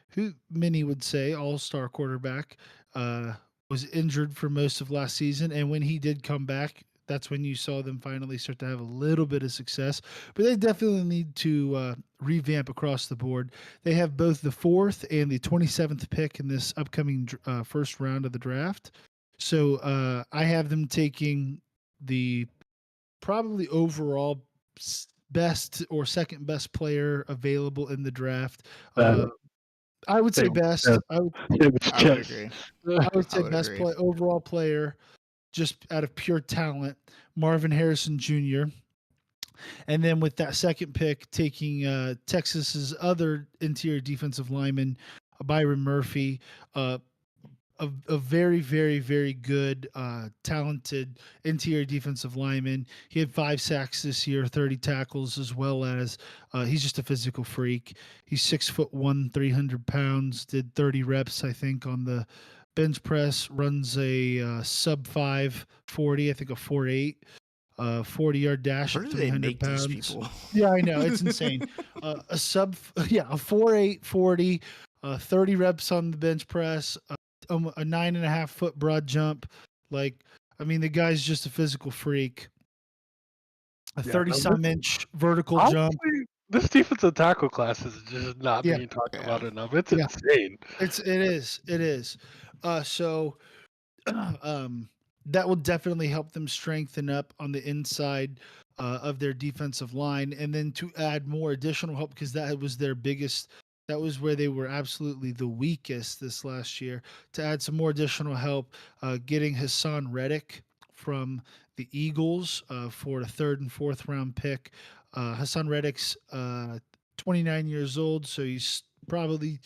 who many would say, all-star quarterback was injured for most of last season. And when he did come back, that's when you saw them finally start to have a little bit of success. But they definitely need to revamp across the board. They have both the 4th and the 27th pick in this upcoming first round of the draft. So I have them taking the probably overall best or second best player available in the draft. I would say best. I would agree. I would say best overall player, just out of pure talent, Marvin Harrison Jr. And then with that second pick, taking Texas's other interior defensive lineman, Byron Murphy, a very, very, very good, talented interior defensive lineman. He had 5 sacks this year, 30 tackles, as well as he's just a physical freak. He's 6'1", 300 pounds. Did 30 reps, I think, on the bench press, runs a sub 540, I think a 4.8, 40-yard dash Where at do they 300 make these pounds. people? Yeah, I know, it's insane. A 4.8 40, 30 reps on the bench press, a 9.5 foot broad jump. Like, I mean, the guy's just a physical freak. A 30-some inch vertical jump. Honestly, this defensive tackle class is just not Yeah. being talked Yeah. about enough. It's Yeah. insane. It is. So that will definitely help them strengthen up on the inside of their defensive line, and then to add more additional help, because that was their biggest. That was where they were absolutely the weakest this last year. To add some more additional help, getting Hassan Reddick from the Eagles for a 3rd and 4th round pick. Hassan Reddick's 29 years old, so he's probably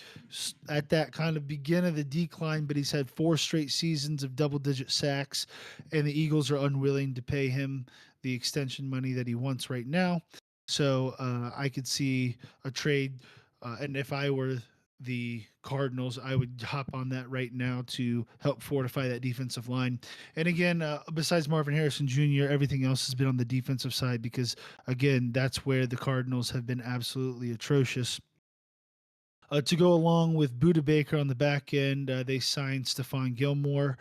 at that kind of begin of the decline, but he's had 4 straight seasons of double-digit sacks, and the Eagles are unwilling to pay him the extension money that he wants right now. So I could see a trade, and if I were the Cardinals, I would hop on that right now to help fortify that defensive line. And again, besides Marvin Harrison Jr., everything else has been on the defensive side, because again, that's where the Cardinals have been absolutely atrocious. To go along with Buda Baker on the back end, they signed Stephon Gilmore.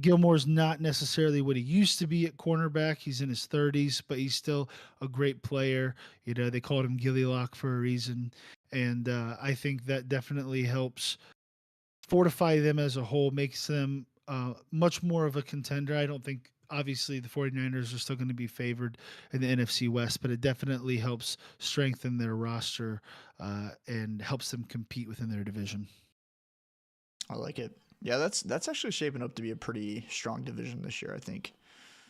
Gilmore's not necessarily what he used to be at cornerback. He's in his 30s, but he's still a great player. You know, they called him Gilly Lock for a reason. And I think that definitely helps fortify them as a whole, makes them much more of a contender. I don't think, obviously, the 49ers are still going to be favored in the NFC West, but it definitely helps strengthen their roster and helps them compete within their division. I like it. Yeah, that's actually shaping up to be a pretty strong division this year, I think.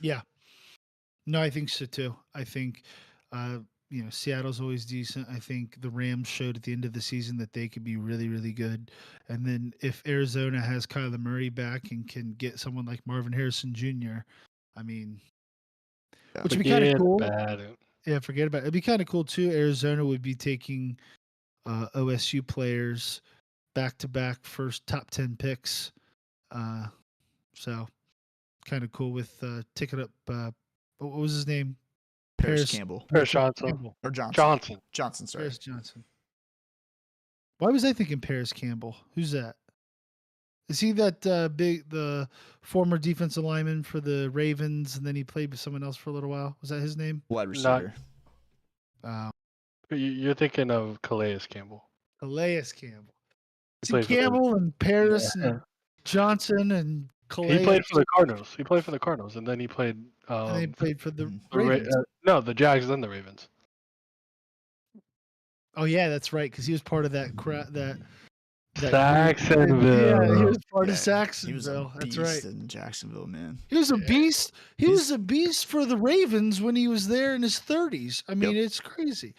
Yeah. No, I think so too. I think, Seattle's always decent. I think the Rams showed at the end of the season that they could be really, really good. And then if Arizona has Kyler Murray back and can get someone like Marvin Harrison Jr., I mean, which would be kind of cool. Yeah, forget about it. It'd be kind of cool too. Arizona would be taking OSU players back-to-back first top 10 picks. So kind of cool with ticking up. What was his name? Paris Campbell. Paris Johnson. Campbell. Or Johnson. Johnson, sorry. Paris Johnson. Why was I thinking Paris Campbell? Who's that? Is he that the former defensive lineman for the Ravens, and then he played with someone else for a little while? Was that his name? Wide receiver. You're thinking of Calais Campbell. Calais Campbell. See, Campbell and Paris and Johnson and Calais. He played for the Cardinals. He played for the Cardinals, and then he played. And he played for the Ravens. No, the Jags and the Ravens. Oh yeah, that's right, because he was part of that Jacksonville. Yeah, he was part of Jacksonville. He was a beast, that's right. in Jacksonville, man. He was a beast. He was a beast for the Ravens when he was there in his 30s. I mean, It's crazy.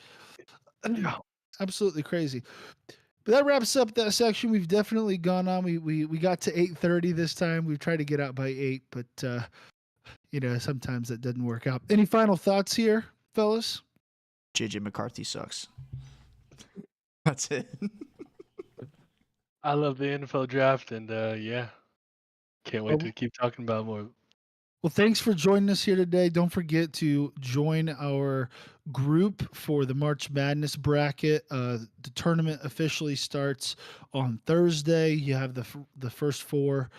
Absolutely crazy. But that wraps up that section. We've definitely gone on. We got to 8:30 this time. We've tried to get out by 8, but sometimes that doesn't work out. Any final thoughts here, fellas? JJ McCarthy sucks. That's it. I love the NFL draft, and can't wait to keep talking about more. Well, thanks for joining us here today. Don't forget to join our group for the March Madness bracket. The tournament officially starts on Thursday. You have the first 4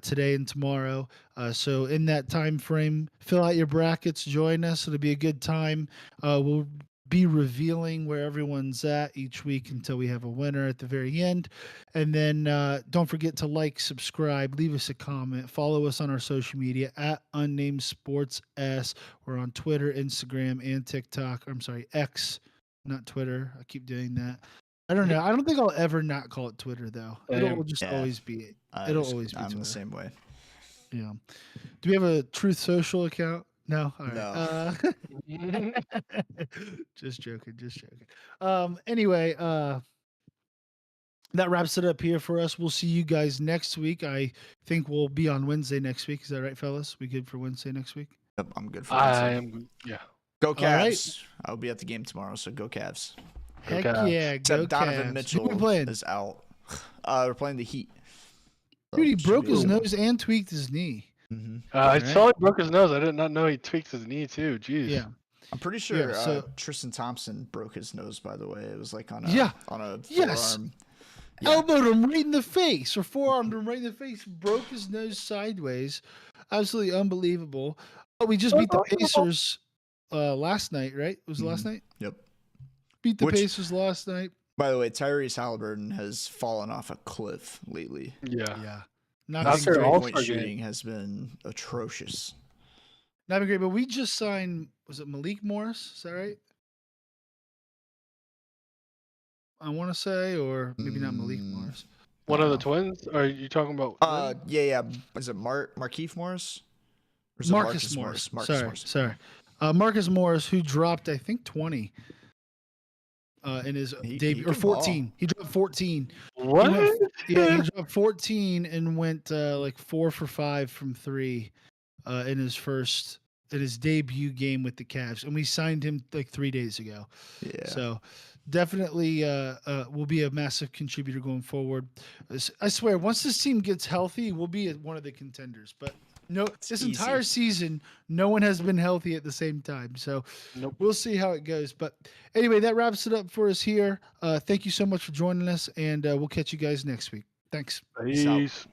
today and tomorrow. So in that time frame, fill out your brackets, join us. It'll be a good time. We'll be revealing where everyone's at each week until we have a winner at the very end. And then don't forget to like, subscribe, leave us a comment, follow us on our social media at Unnamed Sports S. We're on Twitter, Instagram, and TikTok. I'm sorry, X, not Twitter. I keep doing that. I don't know. I don't think I'll ever not call it Twitter though. It'll just always be. It'll always be. I'm the same way. Yeah. Do we have a Truth Social account? No. All right. No. Just joking. Anyway, that wraps it up here for us. We'll see you guys next week. I think we'll be on Wednesday next week. Is that right, fellas? We good for Wednesday next week? Yep, I'm good for Wednesday. I am. Yeah. Go Cavs. Right. I'll be at the game tomorrow, so go Cavs. Heck yeah, Except go Donovan Cavs. Mitchell Who we playing? is out. We're playing the Heat. Dude, he broke his Should be- nose and tweaked his knee. I Right. saw he broke his nose. I did not know he tweaked his knee too. Jeez. Yeah. I'm pretty sure Yeah, so- Tristan Thompson broke his nose. By the way, it was like on a Yeah. forearm. Yes. Yeah. Elbowed him right in the face, or forearmed him right in the face, broke his nose sideways. Absolutely unbelievable. But we just beat the Pacers last night, right? Was it last night? Yep. Beat the Which- Pacers last night. By the way, Tyrese Halliburton has fallen off a cliff lately. Yeah. Yeah. Not That's been their great. all- Three-point All-star shooting has been atrocious. Not been great, but we just signed, was it Malik Morris? Is that right? I want to say, or maybe not Malik Morris. One of the know. twins? Or are you talking about? Yeah. Is it Markieff Morris? Or is it Marcus Morris. Marcus Sorry, Morris. sorry. Marcus Morris, who dropped, I think, 20 in his He debut, or can ball. 14. He dropped 14. What? Yeah, he dropped 14 and went like 4 for 5 from 3 in his debut game with the Cavs, and we signed him like 3 days ago. Yeah. So definitely will be a massive contributor going forward. I swear, once this team gets healthy, we'll be one of the contenders. But no, this easy. entire season, no one has been healthy at the same time. So Nope. we'll see how it goes. But anyway, that wraps it up for us here. Thank you so much for joining us, and we'll catch you guys next week. Thanks. Peace out. Peace.